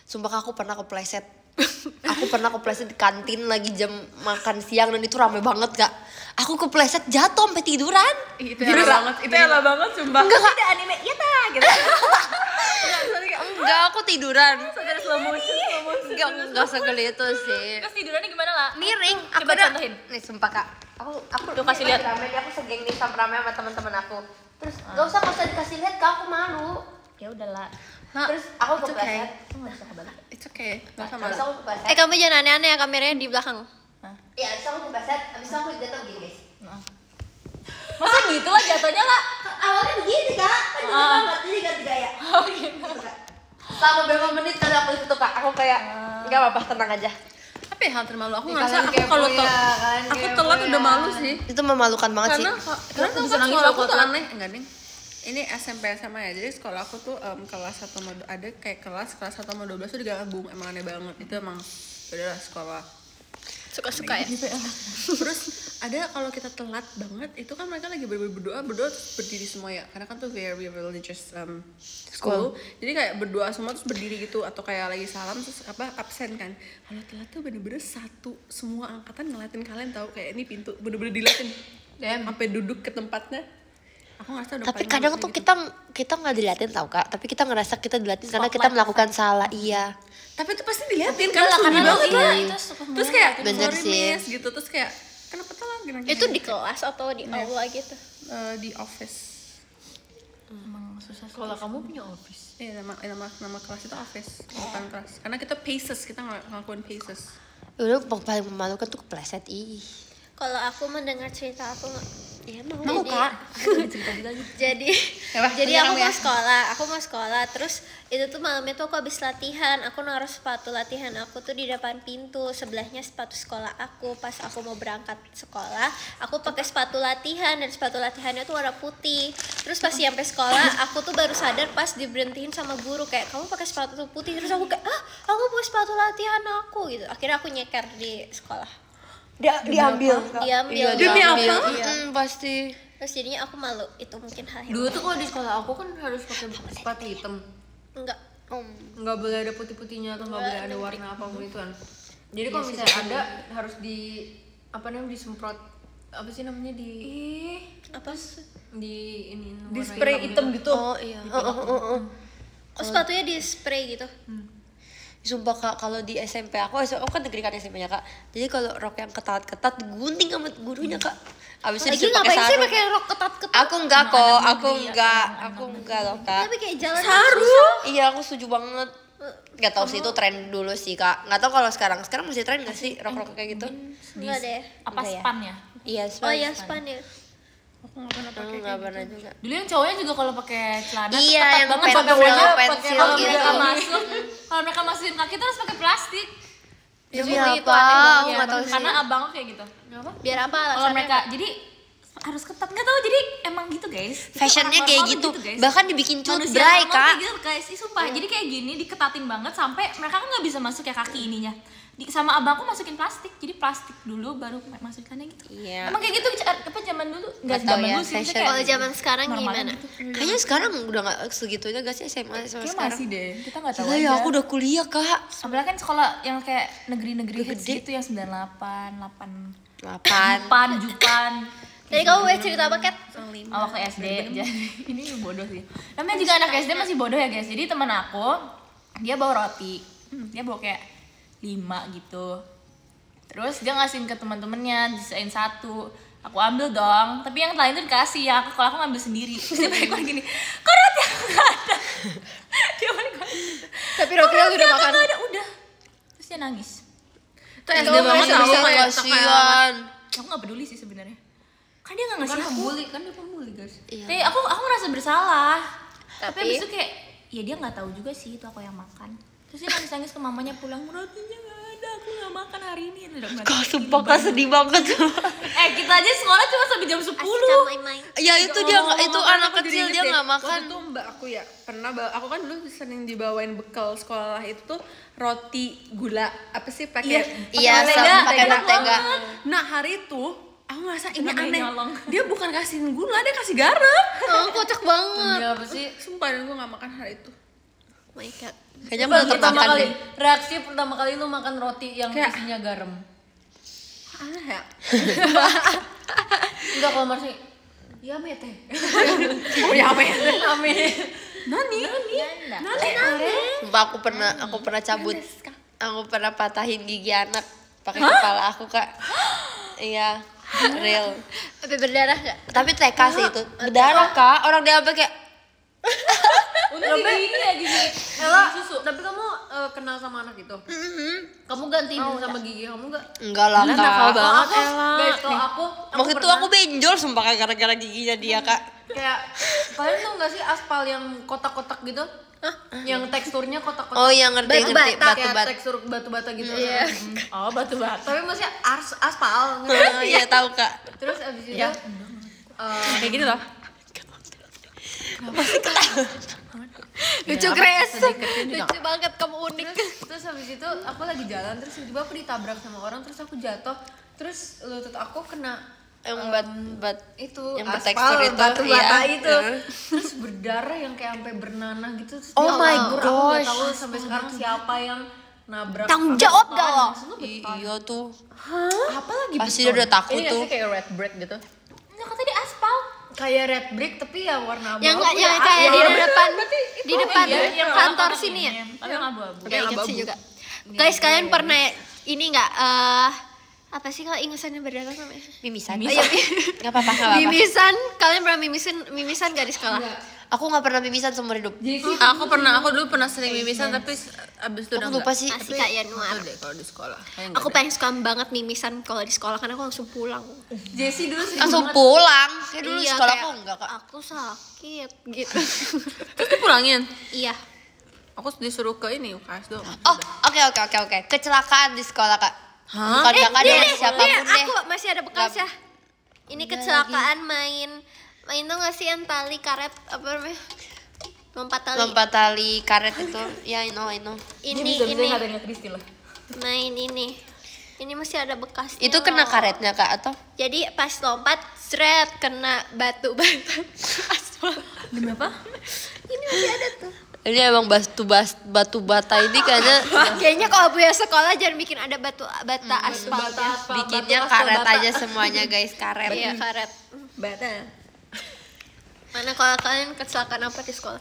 Speaker 4: Sumpah aku pernah kepleset. Aku pernah kepleset di kantin lagi jam makan siang dan itu rame banget Kak. Aku kepleset jatuh sampai tiduran.
Speaker 3: Itu elah banget sumpah.
Speaker 4: Enggak ada anime iya ta gitu. Enggak, aku tiduran. Enggak segeli itu sih.
Speaker 2: Terus tidurannya gimana lah?
Speaker 4: Miring. Aku
Speaker 2: Coba
Speaker 4: udah
Speaker 2: contohin.
Speaker 4: nih sumpah Kak. Aku
Speaker 2: Tuh, kasih lihat.
Speaker 4: rame nih, aku segeng nih sama rame sama teman-teman aku. Terus enggak usah dikasih lihat Kak, aku malu.
Speaker 2: Ya udahlah.
Speaker 4: Terus aku
Speaker 3: it's okay.
Speaker 4: kepleset.
Speaker 3: It's okay. Gak sama.
Speaker 4: Terus aku kepleset.
Speaker 1: Kamu jangan aneh-aneh ya, kameranya di belakang.
Speaker 4: Iya, terus aku kepleset. Habis itu aku jatuh gini guys.
Speaker 2: Masa gitu lah jatuhnya lah.
Speaker 4: Awalnya begini Kak, kan jadi banget, jadi ganti gaya. Oh gitu. Selama berapa menit kali aku itu Kak, aku kayak nggak apa-apa, tenang aja.
Speaker 3: Apa ya hal termalu? Aku
Speaker 5: Ya,
Speaker 3: ngerasa
Speaker 5: kalian
Speaker 3: aku
Speaker 5: kepo
Speaker 3: kalau
Speaker 5: ya, kalian
Speaker 3: aku
Speaker 5: kepo
Speaker 3: telat
Speaker 5: ya.
Speaker 3: udah malu sih.
Speaker 4: Itu memalukan banget sih.
Speaker 3: Karena
Speaker 2: Aku bisa nangis
Speaker 3: sekolah
Speaker 2: loh
Speaker 3: aku
Speaker 2: kalau
Speaker 3: tuh
Speaker 2: telat.
Speaker 3: aneh, enggak nih. Ini SMP SMA ya, jadi sekolah aku tuh kelas 1 sama ada kayak kelas 1 sama 12 tuh digabung, emang aneh banget. Itu emang udahlah sekolah.
Speaker 1: Suka-suka ya.
Speaker 3: Terus ada kalau kita telat banget itu kan mereka lagi berdoa terus berdiri semua ya, karena kan tuh very religious school. Jadi kayak berdoa semua terus berdiri gitu, atau kayak lagi salam terus absen kan. Kalau telat tuh bener-bener semua angkatan ngeliatin kalian, tahu kayak ini pintu bener-bener diliatin sampai duduk ke tempatnya. Aku ngerasa udah
Speaker 4: Tapi
Speaker 3: paling
Speaker 4: kadang
Speaker 3: malu
Speaker 4: tuh
Speaker 3: kayak
Speaker 4: kita nggak diliatin tau Kak, tapi kita ngerasa kita diliatin karena kita melakukan salah. Iya.
Speaker 3: tapi itu pasti diliatin
Speaker 2: Enggak
Speaker 3: kan
Speaker 2: lah, karena
Speaker 3: sunyi
Speaker 2: lo
Speaker 3: banget
Speaker 2: iya,
Speaker 3: lah.
Speaker 2: itu
Speaker 3: Terus kayak
Speaker 4: Bener
Speaker 3: sorry
Speaker 4: sih.
Speaker 3: miss gitu, terus kayak kenapa telat gini
Speaker 1: Itu di kelas atau di aula gitu?
Speaker 3: di office.
Speaker 2: Emang susah sih.
Speaker 5: Kalau kamu punya office.
Speaker 3: Iya, nama kelas itu office, bukan kelas. Karena kita paces, kita ngelakuin paces.
Speaker 4: Udah paling memalukan tuh kepleset. Ih.
Speaker 1: Kalau aku mendengar cerita aku ya
Speaker 2: Mau
Speaker 1: jadi,
Speaker 2: Kak. Cerita juga gitu.
Speaker 1: jadi
Speaker 3: Apa?
Speaker 1: jadi
Speaker 3: Penyerang
Speaker 1: aku
Speaker 3: ya?
Speaker 1: mau sekolah terus itu tuh malamnya tuh aku habis latihan, aku naruh sepatu latihan aku tuh di depan pintu, sebelahnya sepatu sekolah aku. Pas aku mau berangkat sekolah aku pakai sepatu latihan dan sepatu latihannya tuh warna putih. Terus pas sampai sekolah aku tuh baru sadar pas diberhentiin sama guru kayak kamu pakai sepatu putih. Terus aku kayak aku pakai sepatu latihan aku gitu. Akhirnya aku nyeker di sekolah.
Speaker 4: Diambil.
Speaker 1: Diambil.
Speaker 3: Demi apa?
Speaker 4: Pasti.
Speaker 1: Terus jadinya aku malu. Itu mungkin hal yang
Speaker 5: Dulu tuh kalau di sekolah aku kan harus pakai sepatu hitam.
Speaker 1: enggak.
Speaker 5: Nggak boleh ada putih-putihnya atau nggak boleh ada warna apapun itu kan. Jadi kalau misalnya ada harus di apa namanya disemprot apa sih namanya di
Speaker 1: Apa sih?
Speaker 5: di ini
Speaker 2: Di
Speaker 5: warna
Speaker 2: spray hitam gitu.
Speaker 4: Oh iya.
Speaker 1: Oh, sepatunya di spray gitu.
Speaker 4: Sumpah Kak, kalau di SMP aku kan negeri kan SMP-nya Kak. Jadi kalau rok yang ketat-ketat digunting sama gurunya Kak. Abis itu
Speaker 1: Lagi
Speaker 4: disuruh pakai
Speaker 1: ngapain sih
Speaker 4: sarung.
Speaker 1: pakai rok ketat-ketat?
Speaker 4: Aku enggak kok, aku enggak loh Kak.
Speaker 1: Tapi kayak jalan
Speaker 4: Iya, aku setuju banget. Nggak tahu sih itu tren dulu sih Kak. Nggak tahu kalau sekarang masih tren nggak sih rok-rok kayak gitu?
Speaker 1: enggak deh.
Speaker 2: Apa
Speaker 4: Enggak ya?
Speaker 2: span ya?
Speaker 4: Iya,
Speaker 1: Oh ya, span ya.
Speaker 3: Aku nggak pernah pakai
Speaker 4: nggak pernah juga.
Speaker 2: Dulu yang cowoknya juga kalau pakai celana tuh
Speaker 4: Iya,
Speaker 2: ketat
Speaker 4: yang
Speaker 2: banget
Speaker 4: pensil,
Speaker 2: sampai wajah
Speaker 4: pensil
Speaker 2: kalau
Speaker 4: gitu.
Speaker 2: mereka masuk. Kalau mereka masukin kaki terus pakai plastik.
Speaker 4: Demi
Speaker 1: itu
Speaker 4: apa?
Speaker 1: aneh banget.
Speaker 4: Aku nggak tahu sih.
Speaker 2: Karena abang kayak gitu.
Speaker 1: Biar apa
Speaker 2: Kalau
Speaker 1: alasannya?
Speaker 2: mereka jadi harus ketat nggak tahu jadi emang gitu guys. Itu
Speaker 4: Fashionnya
Speaker 2: orang
Speaker 4: kayak
Speaker 2: normal
Speaker 4: gitu.
Speaker 2: tuh guys.
Speaker 4: Bahkan dibikin
Speaker 2: Manusia
Speaker 4: cutbray
Speaker 2: normal
Speaker 4: Kak.
Speaker 2: kayak gitu guys. Ih, sumpah. Jadi kayak gini diketatin banget sampai mereka kan nggak bisa masuk ya kaki ininya. Sama abangku masukin plastik. Jadi plastik dulu baru masukinnya gitu.
Speaker 4: Iya.
Speaker 2: Emang kayak gitu apa zaman dulu?
Speaker 4: Nggak tahu
Speaker 2: zaman
Speaker 4: ya,
Speaker 2: dulu sih. maksudnya
Speaker 4: fashion.
Speaker 2: kayak
Speaker 1: Kalau zaman sekarang
Speaker 2: normal
Speaker 1: gimana?
Speaker 2: gitu.
Speaker 4: Kayaknya sekarang udah nggak segitunya gak sih SMA sama
Speaker 2: Kayak
Speaker 4: sekarang?
Speaker 2: masih deh. Kita nggak tahu
Speaker 4: Gila
Speaker 2: aja.
Speaker 4: ya, aku udah kuliah Kak.
Speaker 2: Apalagi kan sekolah yang kayak negeri-negeri
Speaker 4: Udah
Speaker 2: hits
Speaker 4: gede.
Speaker 2: gitu yang 98, 8
Speaker 4: 8.
Speaker 2: Jupan.
Speaker 1: Tadi kamu boleh cerita apa, Kat?
Speaker 2: Oh, waktu SD. Jadi ini bodoh sih. Namanya juga anak SD masih bodoh ya, guys. Jadi teman aku dia bawa roti. Dia bawa kayak 5 gitu. Terus dia ngasihin ke teman-temannya, disain 1. Aku ambil dong, tapi yang lain tuh dikasih ya. Kalau aku ngambil sendiri. Terus dia balik lagi gini. Kok roti aku enggak ada? Dia balik lagi.
Speaker 1: Tapi rotinya udah makan.
Speaker 2: Enggak ada, udah. Terus dia nangis.
Speaker 3: Itu SD
Speaker 1: Kamu
Speaker 3: banget
Speaker 1: masih
Speaker 3: tau
Speaker 1: bisa
Speaker 3: kayak
Speaker 4: kasihan.
Speaker 2: Aku nggak peduli sih sebenarnya. kan dia nggak ngasih
Speaker 5: Kan
Speaker 2: aku.
Speaker 5: pembuli, kan dia pembuli guys.
Speaker 2: Tapi aku ngerasa bersalah. Tapi
Speaker 1: Tapi-
Speaker 2: abis itu kayak ya dia nggak tahu juga sih itu aku yang makan. Terus dia nangis ke mamanya pulang, rotinya nggak ada, aku nggak makan hari ini.
Speaker 4: Kak sumpah Kak sedih banget.
Speaker 2: Kita aja sekolah cuma sampai jam 10.
Speaker 1: Asik main-main.
Speaker 4: Ya itu dia nggak, itu anak kecil dia nggak makan.
Speaker 3: Waktu itu mbak aku ya pernah aku kan dulu sering dibawain bekal sekolah itu tuh roti gula apa sih pakai
Speaker 4: Iya, pakai mentega.
Speaker 3: Nah hari itu aku ngerasa ini
Speaker 2: Namanya
Speaker 3: aneh.
Speaker 2: nyolong.
Speaker 3: Dia bukan kasihin gula, dia kasih garam.
Speaker 1: Oh, kocak banget.
Speaker 5: Iya apa sih?
Speaker 3: Sumpah dan gue gak makan hari itu.
Speaker 1: Oh my god.
Speaker 4: Kayaknya
Speaker 5: Coba
Speaker 4: mau tetap
Speaker 5: pertama
Speaker 4: makan
Speaker 5: kali
Speaker 4: deh.
Speaker 5: reaksi pertama kali lu makan roti yang
Speaker 3: Kayak-
Speaker 5: isinya garam.
Speaker 3: Aneh ya?
Speaker 5: Enggak kalau masih ya mete.
Speaker 3: Oh ya apa ya?
Speaker 5: Amin.
Speaker 3: Nani?
Speaker 4: Sumpah aku pernah cabut. Aku pernah patahin gigi anak pakai kepala aku Kak. Iya, real.
Speaker 1: Tapi berdarah gak?
Speaker 4: Tapi TK sih itu. Berdarah Kak, orang dia sampai kayak
Speaker 5: Untuk gini ya gini. Ella, tapi kamu kenal sama anak itu? Kamu gantiin sama gigi kamu enggak?
Speaker 4: enggak lah
Speaker 3: Nakal
Speaker 4: Kak.
Speaker 3: banget
Speaker 5: Aku,
Speaker 3: Ella.
Speaker 5: guys, kalau aku
Speaker 4: Waktu itu aku benjol sumpah Kak, gara-gara giginya dia Kak.
Speaker 5: kayak kalian tau nggak sih aspal yang kotak-kotak gitu? Yang teksturnya kotak-kotak.
Speaker 4: Oh yang ngerti
Speaker 1: Batu
Speaker 4: ngerti
Speaker 1: bata.
Speaker 4: batu
Speaker 5: Kayak
Speaker 4: batu.
Speaker 5: tekstur batu-bata gitu.
Speaker 1: Iya.
Speaker 2: Oh batu bata.
Speaker 5: Tapi masih aspal.
Speaker 4: Oh, iya tahu Kak.
Speaker 5: Terus abis itu
Speaker 3: Kayak gitu loh.
Speaker 1: Lucu Grace. Lucu banget, kamu unik.
Speaker 5: terus habis itu aku lagi jalan terus tiba-tiba aku ditabrak sama orang terus aku jatuh terus lutut aku kena
Speaker 4: Yang bat
Speaker 5: itu
Speaker 4: yang
Speaker 5: aspal,
Speaker 4: bertekstur itu,
Speaker 5: batu bata
Speaker 4: iya.
Speaker 5: itu terus berdarah yang kayak sampai bernanah gitu terus
Speaker 4: Oh my
Speaker 5: aku nggak
Speaker 4: gosh.
Speaker 5: tahu sampai sekarang siapa yang nabrak
Speaker 1: Tanggung jawab gak lo?
Speaker 4: iya tuh.
Speaker 5: apa lagi
Speaker 4: Pasti dia udah takut
Speaker 5: ini nggak
Speaker 4: tuh.
Speaker 5: sih kayak red brick gitu
Speaker 2: Nggak kata di aspal.
Speaker 5: kayak red brick tapi ya warna abu
Speaker 1: Yang kayak di depan
Speaker 2: Yang
Speaker 1: kantor
Speaker 2: warna
Speaker 1: sini ya.
Speaker 2: ini, tapi yang abu-abu.
Speaker 1: Gak inget sih juga. Guys, kalian pernah ini nggak? Apa sih kalau ingusannya berdarah namanya?
Speaker 4: Mimisan.
Speaker 1: Oh, iya,
Speaker 4: Enggak apa-apa, enggak apa-apa.
Speaker 1: mimisan. Kalian pernah mimisan gak di sekolah?
Speaker 4: Aku enggak pernah mimisan seumur hidup.
Speaker 3: Aku dulu pernah sering mimisan tapi abis itu udah
Speaker 4: Aku lupa
Speaker 3: enggak.
Speaker 4: sih.
Speaker 1: Asik Kak Yanuar.
Speaker 3: Deh kalau di sekolah. Kayaknya
Speaker 1: Aku paling suka banget mimisan kalau di sekolah karena aku langsung pulang.
Speaker 5: Jessie dulu sering
Speaker 4: Langsung pulang. Kayak dulu
Speaker 1: Iya,
Speaker 4: sekolah
Speaker 1: kayak,
Speaker 4: aku enggak, Kak.
Speaker 1: Aku sakit gitu.
Speaker 3: Terus dipulangin.
Speaker 1: Iya.
Speaker 3: Aku disuruh ke ini UKS doang.
Speaker 4: Oh, oke. Kecelakaan di sekolah, Kak. Bukan kakak dia siapapun deh.
Speaker 1: Aku masih ada bekasnya. Ini kecelakaan main tuh nggak sih yang tali karet apa namanya?
Speaker 4: Lompat tali karet itu. Ya, I know.
Speaker 1: Ini
Speaker 2: Nggak ada yang Kristi lah.
Speaker 1: main ini. Ini masih ada bekasnya.
Speaker 4: Itu kena
Speaker 1: loh.
Speaker 4: karetnya, Kak, atau?
Speaker 1: Jadi pas lompat, seret kena batu bata.
Speaker 3: Demi apa?
Speaker 1: Ini masih ada tuh.
Speaker 4: Ini emang batu bata ini kayaknya
Speaker 1: Kayaknya kalau punya sekolah jangan bikin ada batu bata aspal.
Speaker 4: bikinnya karet aja semuanya, guys, karet.
Speaker 1: Iya karet.
Speaker 3: Bata.
Speaker 1: Mana kalau kalian kecelakaan apa di sekolah?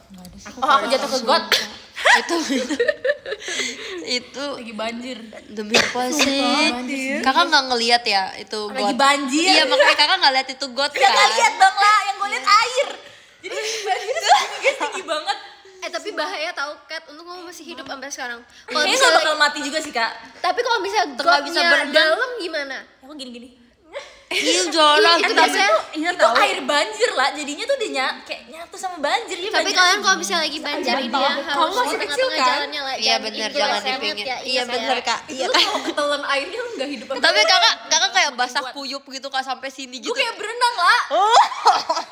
Speaker 2: Aku jatuh ke got.
Speaker 4: itu
Speaker 2: Lagi banjir.
Speaker 4: demi apa sih? Kakak nggak ngelihat ya itu got?
Speaker 2: Lagi banjir.
Speaker 4: Iya, makanya kakak nggak lihat itu got kan?
Speaker 2: Nggak lihat dong lah, yang gue lihat air. Jadi banjir guys tinggi banget.
Speaker 1: Tapi bahaya tau Kat, untuk kamu masih hidup sampai sekarang. Kalau
Speaker 2: Kayaknya
Speaker 1: bisa
Speaker 2: nggak bakal mati juga sih kak.
Speaker 1: tapi kalau bisa
Speaker 4: nggak bisa
Speaker 1: gotnya
Speaker 4: berenang.
Speaker 1: dalam gimana?
Speaker 2: Aku gini-gini.
Speaker 4: Iya, jalan.
Speaker 1: Itu biasanya.
Speaker 2: Itu air banjir lah, jadinya tuh udah kayak nyatu sama banjir. Ya,
Speaker 1: Tapi
Speaker 2: banjir
Speaker 1: kalian kalau bisa lagi banjir ini ya harus
Speaker 3: masih
Speaker 1: di
Speaker 3: kecil,
Speaker 1: tengah-tengah
Speaker 3: kan?
Speaker 1: jalannya lah.
Speaker 4: Iya benar, jangan di pinggir. Iya benar, Kak. Iya, Kak.
Speaker 5: Kalau ketelan airnya lu nggak hidup apa?
Speaker 4: Tapi kakak kayak basah kuyup gitu Kak sampai sini gitu.
Speaker 2: Gue kayak berenang lah.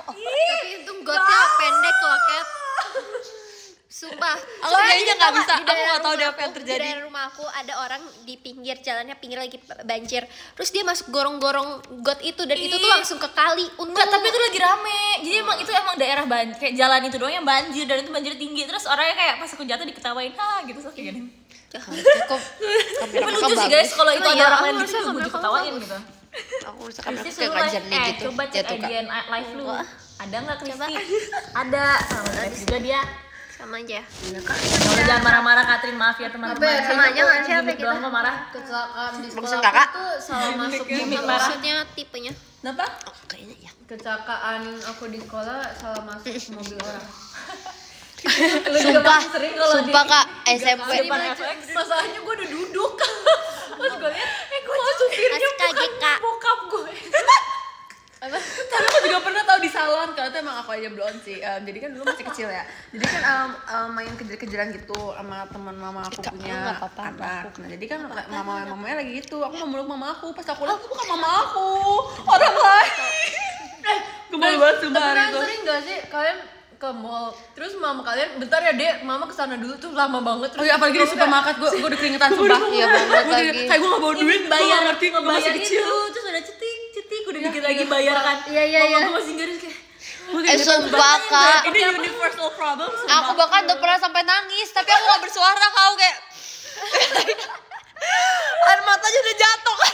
Speaker 1: Tapi untung gotnya pendek loh Kat. Sumpah.
Speaker 4: Aku kayaknya nggak bisa.
Speaker 1: Di
Speaker 4: Aku
Speaker 1: daerah
Speaker 4: nggak tahu deh
Speaker 1: rumah
Speaker 4: apa yang
Speaker 1: aku-
Speaker 4: terjadi.
Speaker 1: Di daerah rumah aku ada orang di pinggir jalannya, pinggir lagi banjir. Terus dia masuk gorong-gorong got itu dan itu tuh langsung ke kali. Untung.
Speaker 2: Enggak, tapi itu lagi rame. Jadi emang itu emang daerah banjir, kayak jalan itu doang yang banjir dan itu banjir tinggi. Terus orangnya kayak pas aku jatuh diketawain, gitu terus kayak gini.
Speaker 4: Cukup.
Speaker 2: Tapi lucu sih guys kalau itu ada
Speaker 1: Iya,
Speaker 2: orang
Speaker 1: aku
Speaker 2: lain
Speaker 1: merasa
Speaker 2: gitu gue
Speaker 1: kamera kamu
Speaker 2: diketawain
Speaker 1: bagus.
Speaker 2: gitu.
Speaker 4: Aku rasa kamera
Speaker 2: Kristi
Speaker 4: kayak
Speaker 2: suruh
Speaker 4: nggak
Speaker 2: live,
Speaker 4: jernih gitu.
Speaker 2: coba cek
Speaker 4: Jatuh, Kak.
Speaker 2: IGN live lu. Ada nggak Kristi? Ada, sama live juga dia.
Speaker 1: sama aja.
Speaker 2: Kalau jangan marah-marah Katrin, maaf ya teman-teman.
Speaker 5: Tapi
Speaker 1: sama aja nggak sih apa
Speaker 2: Gimik
Speaker 1: kita?
Speaker 2: doang kok marah.
Speaker 5: Kecelakaan di
Speaker 4: Maksud
Speaker 5: sekolah
Speaker 4: kakak?
Speaker 5: aku tuh salah masuk
Speaker 2: Gimik
Speaker 5: juga.
Speaker 2: parah.
Speaker 1: Maksudnya tipenya.
Speaker 3: Kenapa?
Speaker 4: Oh, kayaknya ya.
Speaker 5: Kecelakaan aku di sekolah salah masuk mobil orang.
Speaker 4: Sumpah Kak, SMP.
Speaker 2: Depan FX.
Speaker 5: Masalahnya gue udah duduk. Pas gue lihat, gue supirnya
Speaker 1: KGK.
Speaker 5: bokap gue.
Speaker 3: Tapi aku juga pernah tahu di salon, kalau itu emang aku aja blonde sih. Jadi kan dulu masih kecil ya. Jadi kan main kejar-kejaran gitu sama teman mama aku
Speaker 4: Kak,
Speaker 3: punya
Speaker 4: nggak apa-apa,
Speaker 3: anak. Nah jadi kan mamanya lagi gitu. Aku mau meluk mama aku. Pas aku lihat itu bukan mama aku, orang lain. Gemul banget sumpah hari
Speaker 5: Tapi
Speaker 3: itu.
Speaker 5: sering gak sih kalian ke mall terus mama kalian bentar ya dek mama kesana dulu tuh lama banget
Speaker 3: Oh
Speaker 5: terus
Speaker 3: iya, apalagi di supermarket gue udah keringetan sumpah.
Speaker 4: Iya banget
Speaker 3: Gua
Speaker 4: lagi.
Speaker 3: kayak gue gak bawa duit, gue gak ngerti, gue masih
Speaker 2: Bayar
Speaker 3: kecil.
Speaker 2: itu terus ada cetik udah dikit lagi bayar kan.
Speaker 1: Iya.
Speaker 2: Mama gue masih garis kayak
Speaker 4: Sumpah kak,
Speaker 3: Ini universal problem.
Speaker 4: aku bahkan udah pernah sampai nangis, tapi aku gak bersuara kau kayak air matanya udah jatuh kak.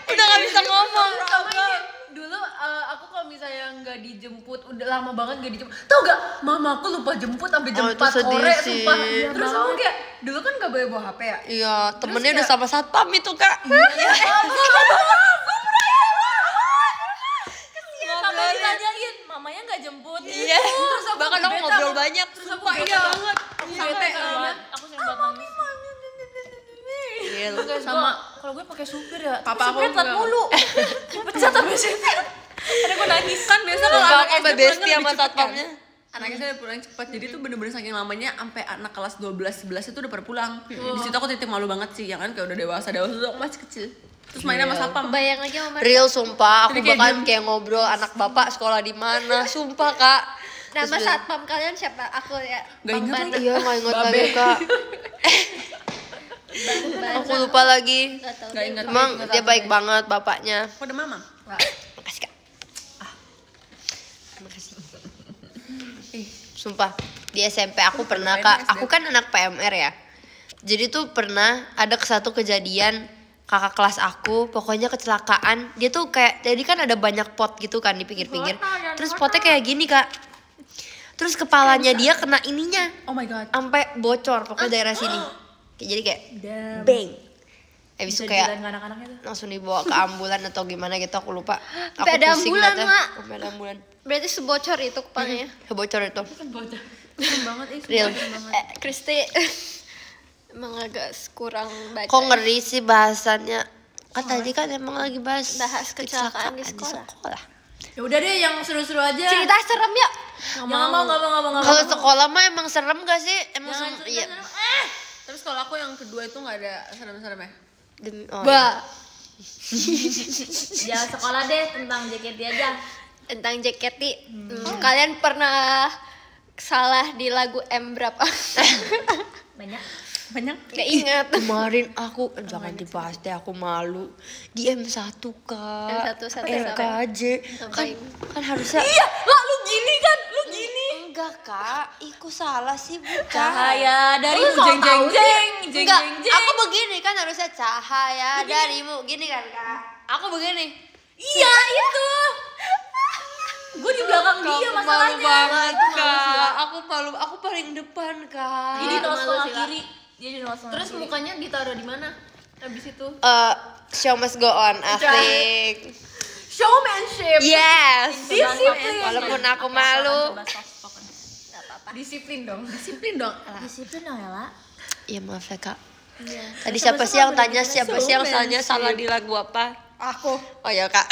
Speaker 4: Udah gak bisa ngomong.
Speaker 5: sama ini dulu aku kalau misalnya nggak dijemput udah lama banget nggak dijemput tau gak mama aku lupa jemput sampai jam
Speaker 4: Oh, itu
Speaker 5: 4
Speaker 4: sedih
Speaker 5: sore
Speaker 4: sih.
Speaker 5: sumpah terus aku kayak dulu kan nggak boleh bawa HP ya
Speaker 4: Iya, temennya udah sama satpam itu kak.
Speaker 2: sampai ditanyain mamanya nggak jemput.
Speaker 4: Iya, bahkan aku ngobrol banyak.
Speaker 5: terus aku
Speaker 4: Sumpah
Speaker 5: bete
Speaker 4: iya.
Speaker 5: banget aku bete banget
Speaker 2: Aku sering banget nangis.
Speaker 4: Iya,
Speaker 2: Sama kalau gue pakai supir ya.
Speaker 3: Papa aku
Speaker 2: supir telat
Speaker 3: enggak.
Speaker 2: mulu. Dipecat sama supir. Karena gue nangis.
Speaker 3: Kan biasa kalau
Speaker 4: Sumpah
Speaker 3: anak
Speaker 4: aku
Speaker 3: SD
Speaker 4: sampai
Speaker 3: pulangnya
Speaker 4: bestie
Speaker 3: lebih
Speaker 4: sama
Speaker 3: cepet kan.
Speaker 4: satpamnya.
Speaker 3: Anak SD udah pulang cepet, jadi tuh bener-bener saking lamanya sampai anak kelas 12-11 itu udah pada pulang. Di situ aku titik malu banget sih, ya kan kayak udah dewasa tuh aku masih kecil. Terus main sama satpam.
Speaker 1: Bayang lagi sama
Speaker 4: Real sumpah, aku
Speaker 3: Jadi kayak
Speaker 4: bahkan kayak ngobrol anak bapak sekolah di mana, sumpah kak.
Speaker 1: nama satpam kalian siapa? Aku ya.
Speaker 3: Gak ingat lagi.
Speaker 4: Iya nggak ingat lagi kak. Aku lupa lagi.
Speaker 1: Gak tau.
Speaker 3: Gak ingat.
Speaker 4: Emang dia baik banget bapaknya.
Speaker 3: Aku ada mama.
Speaker 4: Makasih kak. Makasih. Sumpah di SMP aku pernah kak. Aku kan anak PMR ya. Jadi tuh pernah ada satu kejadian kakak kelas aku pokoknya kecelakaan. Dia tuh kayak jadi kan ada banyak pot gitu kan di pinggir-pinggir. Terus potnya kayak gini kak. Terus kepalanya dia kena ininya
Speaker 3: Oh my god.
Speaker 4: sampai bocor pokoknya daerah sini. Jadi kayak bang. Habis itu kayak
Speaker 2: Jalan ke anak-anaknya tuh.
Speaker 4: langsung dibawa ke ambulan atau gimana gitu aku lupa. Aku
Speaker 1: Sampai ada
Speaker 4: pusing
Speaker 1: ambulan,
Speaker 4: banget ya.
Speaker 1: Mak.
Speaker 4: Sampai ada ambulan.
Speaker 1: Berarti sebocor itu kepalanya.
Speaker 4: Bocor itu.
Speaker 3: Serem banget
Speaker 4: Real.
Speaker 1: Kristi emang agak kurang baca.
Speaker 4: Kok ngeri sih bahasannya? Kan tadi kan emang lagi bahas
Speaker 1: Kecelakaan di sekolah.
Speaker 5: ya udah deh yang seru-seru aja
Speaker 1: Cerita serem yuk.
Speaker 2: Nggak mau.
Speaker 4: Kalau sekolah mah emang serem gak sih? Emang iya.
Speaker 3: Terus kalau aku yang kedua itu gak ada serem-serem ya?
Speaker 4: Demi, oh, iya.
Speaker 1: Bah,
Speaker 2: Jangan sekolah deh tentang JKT aja.
Speaker 1: tentang JKT. Kalian pernah salah di lagu M berapa?
Speaker 2: Banyak.
Speaker 3: Banyak.
Speaker 1: Gak ingat.
Speaker 4: Kemarin aku jangan dibahas deh, aku malu. Di M1 kak.
Speaker 1: M1 satu
Speaker 4: RKJ. Kan,
Speaker 1: Ngapain?
Speaker 4: kan harusnya.
Speaker 2: Iya, lah lu gini kan? Lu gini.
Speaker 4: Enggak kak, iku salah sih bukan.
Speaker 2: Cahaya dari
Speaker 4: Lu sok
Speaker 2: jeng jeng
Speaker 4: tahu sih.
Speaker 2: jeng jeng
Speaker 4: Enggak,
Speaker 2: jeng jeng.
Speaker 4: aku begini kan harusnya cahaya darimu gini kan kak. Aku begini.
Speaker 2: Iya itu. Gue di belakang dia
Speaker 4: Malu
Speaker 2: masalahnya.
Speaker 4: banget kak. Aku malu, aku paling depan kak.
Speaker 2: Jadi
Speaker 1: Malu
Speaker 2: nospol
Speaker 1: sih, Kak.
Speaker 2: kiri. Dia di nospol.
Speaker 5: terus mukanya ditaruh di mana habis itu
Speaker 4: Show must go on, asik.
Speaker 5: showmanship
Speaker 4: Yes.
Speaker 5: Disiplin.
Speaker 4: Walaupun aku malu.
Speaker 5: disiplin dong
Speaker 3: Disiplin dong.
Speaker 2: Disiplin dong ya, La.
Speaker 4: Iya maaf ya kak. Tadi siapa sih yang tanya, siapa sih yang tanya salah di lagu apa?
Speaker 3: Aku.
Speaker 4: Oh ya kak.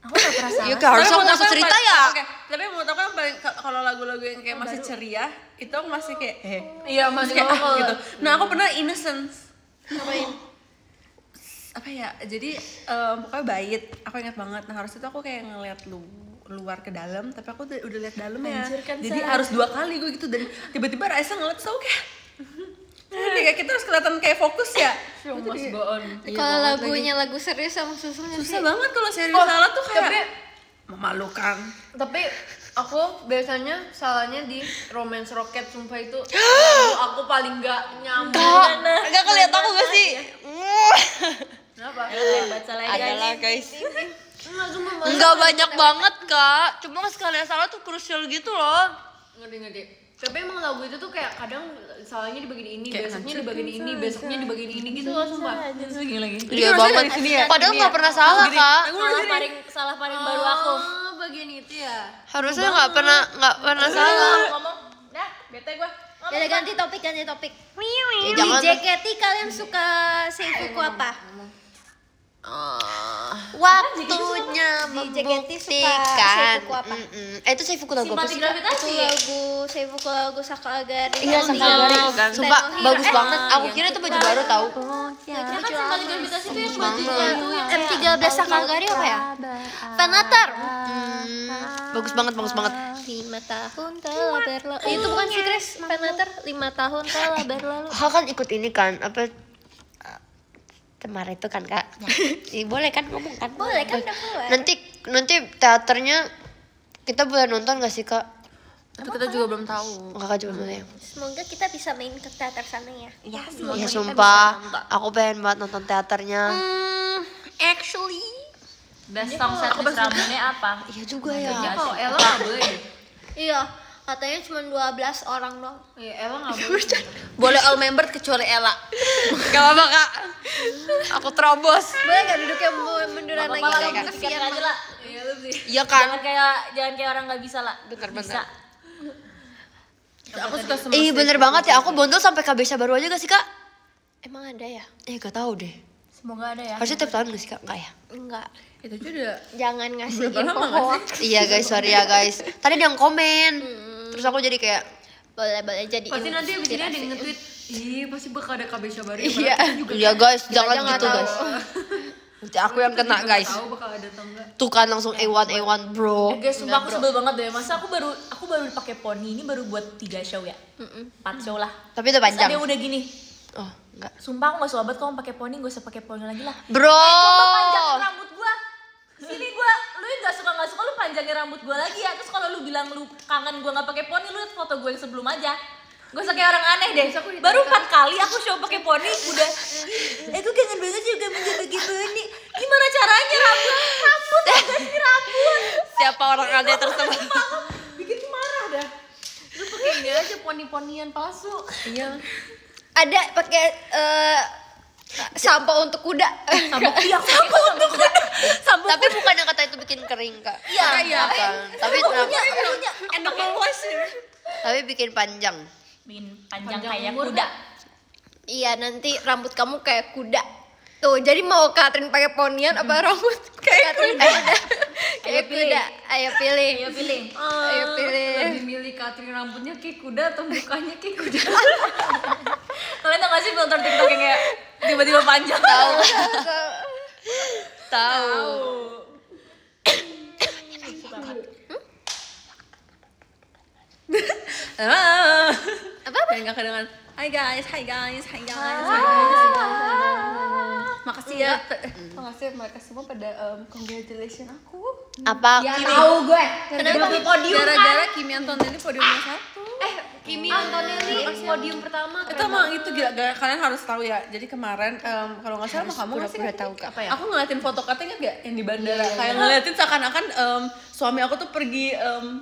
Speaker 2: Aku gak pernah salah.
Speaker 4: Iya kak, harusnya aku masuk cerita ya.
Speaker 3: Oke, tapi menurut aku yang paling kalau lagu-lagu yang kayak masih ceria, itu aku masih kayak
Speaker 5: iya masih
Speaker 3: kayak
Speaker 5: normal
Speaker 3: gitu. Nah, aku pernah innocence. Apa ya? Jadi pokoknya bait. Aku ingat banget. Nah, harus itu aku kayak ngeliat luar ke dalam, tapi aku udah lihat dalam ya.
Speaker 2: Anjir, kan,
Speaker 3: Jadi
Speaker 2: Sa.
Speaker 3: harus 2 kali gue gitu dan tiba-tiba Raisa ngeliat so kayak kayak kita harus kelihatan kayak fokus ya.
Speaker 5: show must go on
Speaker 1: Kalau lagunya lagu serius sama susahnya
Speaker 3: Susah
Speaker 1: sih.
Speaker 3: banget kalau serius salah tuh kayak
Speaker 5: tapi
Speaker 3: memalukan.
Speaker 5: tapi aku biasanya salahnya di Romance Rocket sumpah itu lagu aku paling gak nyambung
Speaker 4: Enggak keliat aku gak sih?
Speaker 5: kenapa
Speaker 2: Baca lagi.
Speaker 4: Adalah guys.
Speaker 5: Enggak, sumpah, malah
Speaker 4: Enggak banyak banget kak. Cuma sekali yang salah tuh krusial gitu loh.
Speaker 5: ngerti tapi emang lagu itu tuh kayak kadang salahnya di bagian ini
Speaker 3: Kayak
Speaker 5: besoknya di bagian ini besoknya di bagian ini gitu loh sumpah
Speaker 2: lagi.
Speaker 4: Iya banget. Padahal nggak pernah salah kak.
Speaker 2: Salah paling baru aku.
Speaker 5: oh bagian itu ya
Speaker 4: Harusnya nggak pernah salah.
Speaker 2: Ngomong. Dah, bete gua.
Speaker 1: Udah ganti topik.
Speaker 4: Ya,
Speaker 1: Di
Speaker 4: jangan.
Speaker 1: JKT kalian suka seifuku apa?
Speaker 4: Waktunya
Speaker 1: Di JKT suka
Speaker 4: membuktikan.
Speaker 1: Seifuku apa?
Speaker 4: Itu Seifuku lagu apa
Speaker 2: Simpati
Speaker 4: sih?
Speaker 1: Itu
Speaker 2: gravitasi.
Speaker 1: lagu Seifuku lagu Sakagari.
Speaker 4: Iya, Sakagari.
Speaker 3: kan.
Speaker 4: Sumpah
Speaker 1: Tenno Hiro.
Speaker 4: bagus banget. Aku kira itu baju baru tahu.
Speaker 2: Ya kan simpati gravitasi itu yang bajunya
Speaker 4: banget.
Speaker 2: itu yang
Speaker 1: M13 Sakagari apa ya? Fanatar.
Speaker 4: Bagus banget, bagus banget.
Speaker 1: 5 tahun telah berlalu. Itu bukan sih Chris, Fanatar 5 tahun telah berlalu.
Speaker 4: Kak kan ikut ini kan apa kemarin itu kan Kak. Boleh kan ngomong kan?
Speaker 1: Boleh kan, udah keluar.
Speaker 4: Nanti teaternya kita boleh nonton gak sih Kak?
Speaker 3: Itu kita juga belum tahu.
Speaker 4: Kakak juga boleh.
Speaker 1: Semoga kita bisa main ke teater sana ya.
Speaker 3: Iya,
Speaker 4: Ya sumpah, aku pengen banget nonton teaternya.
Speaker 3: Actually,
Speaker 2: best song set list Ramune apa?
Speaker 4: Iya juga ya.
Speaker 5: Kalau Ella nggak boleh deh.
Speaker 1: Iya, katanya cuma 12 orang dong.
Speaker 5: Iya, Ella nggak boleh.
Speaker 3: boleh all member kecuali Ella. Gak apa-apa kak. Aku terobos.
Speaker 1: Boleh gak duduknya munduran lagi
Speaker 2: Apa-apa lah,
Speaker 1: kayak
Speaker 2: kasihan
Speaker 1: kasihan
Speaker 2: aja lah.
Speaker 5: Iya lu sih.
Speaker 4: Iya kan?
Speaker 2: Jangan kayak orang nggak bisa lah. Bisa.
Speaker 3: Aku suka sama
Speaker 4: Bener banget ya. Aku bondol sampai KBSA baru aja gak sih Kak?
Speaker 1: Emang ada ya?
Speaker 4: Gak tahu deh.
Speaker 2: Semoga ada ya.
Speaker 4: Harusnya tiap tahun gak sih Kak? Enggak ya?
Speaker 1: Enggak.
Speaker 3: Itu juga.
Speaker 1: Jangan ngasih
Speaker 3: Berapa
Speaker 1: info
Speaker 3: lama nggak
Speaker 1: hoax.
Speaker 4: Iya guys, sorry ya guys. Tadi dia yang komen. Terus aku jadi kayak
Speaker 1: Boleh jadi
Speaker 5: Pasti nanti abis ini ada yang
Speaker 1: inspirasi.
Speaker 5: nge-tweet, ih pasti bakal ada KB Shabari.
Speaker 1: Iya.
Speaker 4: iya guys, jangan
Speaker 1: aja nggak
Speaker 4: gitu
Speaker 1: tahu.
Speaker 4: guys. Nanti aku yang kena guys.
Speaker 5: Tahu bakal ada atau enggak.
Speaker 4: Tuh kan langsung A1 bro.
Speaker 2: Guys, sumpah aku sebel banget deh. Masa aku baru pakai poni ini baru buat 3 show ya. 4 show lah.
Speaker 4: Tapi udah
Speaker 2: Terus
Speaker 4: panjang.
Speaker 2: ada yang udah gini.
Speaker 4: Oh, enggak.
Speaker 2: Sumpah aku gak sobat kalau pakai poni, gak usah pakai poni lagi lah.
Speaker 4: Bro.
Speaker 2: Coba panjangin rambut gua. Sini gua, lu yang gak suka lu panjangin rambut gua lagi ya. Terus kalau lu bilang lu kangen gua gak pakai poni, lu liat foto gua yang sebelum aja. Gak usah kayak orang aneh deh. Baru 4 kali aku show pakai poni udah. Aku kangen banget juga mencoba pakai poni. Gimana caranya rambut ini rambut.
Speaker 4: Siapa orang aneh tersebut?
Speaker 2: Bikin marah dah.
Speaker 5: Lu pakai ini aja poni-ponian palsu.
Speaker 3: Iya.
Speaker 1: Ada pakai sampo untuk kuda.
Speaker 2: Sampo untuk kuda.
Speaker 4: Tapi bukannya kata itu bikin kering Kak?
Speaker 2: Iya.
Speaker 4: Kan. Tapi
Speaker 3: Enak banget.
Speaker 4: tapi bikin panjang.
Speaker 2: Bikin panjang kayak kuda.
Speaker 1: Iya, nanti rambut kamu kayak kuda. Tuh, jadi mau Katrin pakai ponian apa rambut kayak Katrin kuda? Kayak kuda. Ayo pilih.
Speaker 2: Ayo pilih.
Speaker 1: Ayo pilih.
Speaker 5: Lebih milih Katrin rambutnya kayak kuda atau mukanya kayak kuda?
Speaker 2: Kalian tau gak sih filter TikTok yang kayak tiba-tiba panjang?
Speaker 4: Tahu.
Speaker 3: Apa? Kayak gak kedengeran. Hai guys. Makasih ya. Makasih mereka semua pada congratulations aku.
Speaker 4: Apa?
Speaker 5: Tahu gue.
Speaker 1: Kenapa podium
Speaker 3: Gara-gara Kimi Antonelli podiumnya 1.
Speaker 5: Kimi Antonelli podium pertama.
Speaker 3: Itu emang itu gila, kalian harus tahu ya. Jadi kemarin kalau nggak salah sama kamu nggak sih?
Speaker 4: tahu Kak.
Speaker 3: Apa ya? Aku ngeliatin foto katanya nggak yang di bandara. Kayak ngeliatin seakan-akan suami aku tuh pergi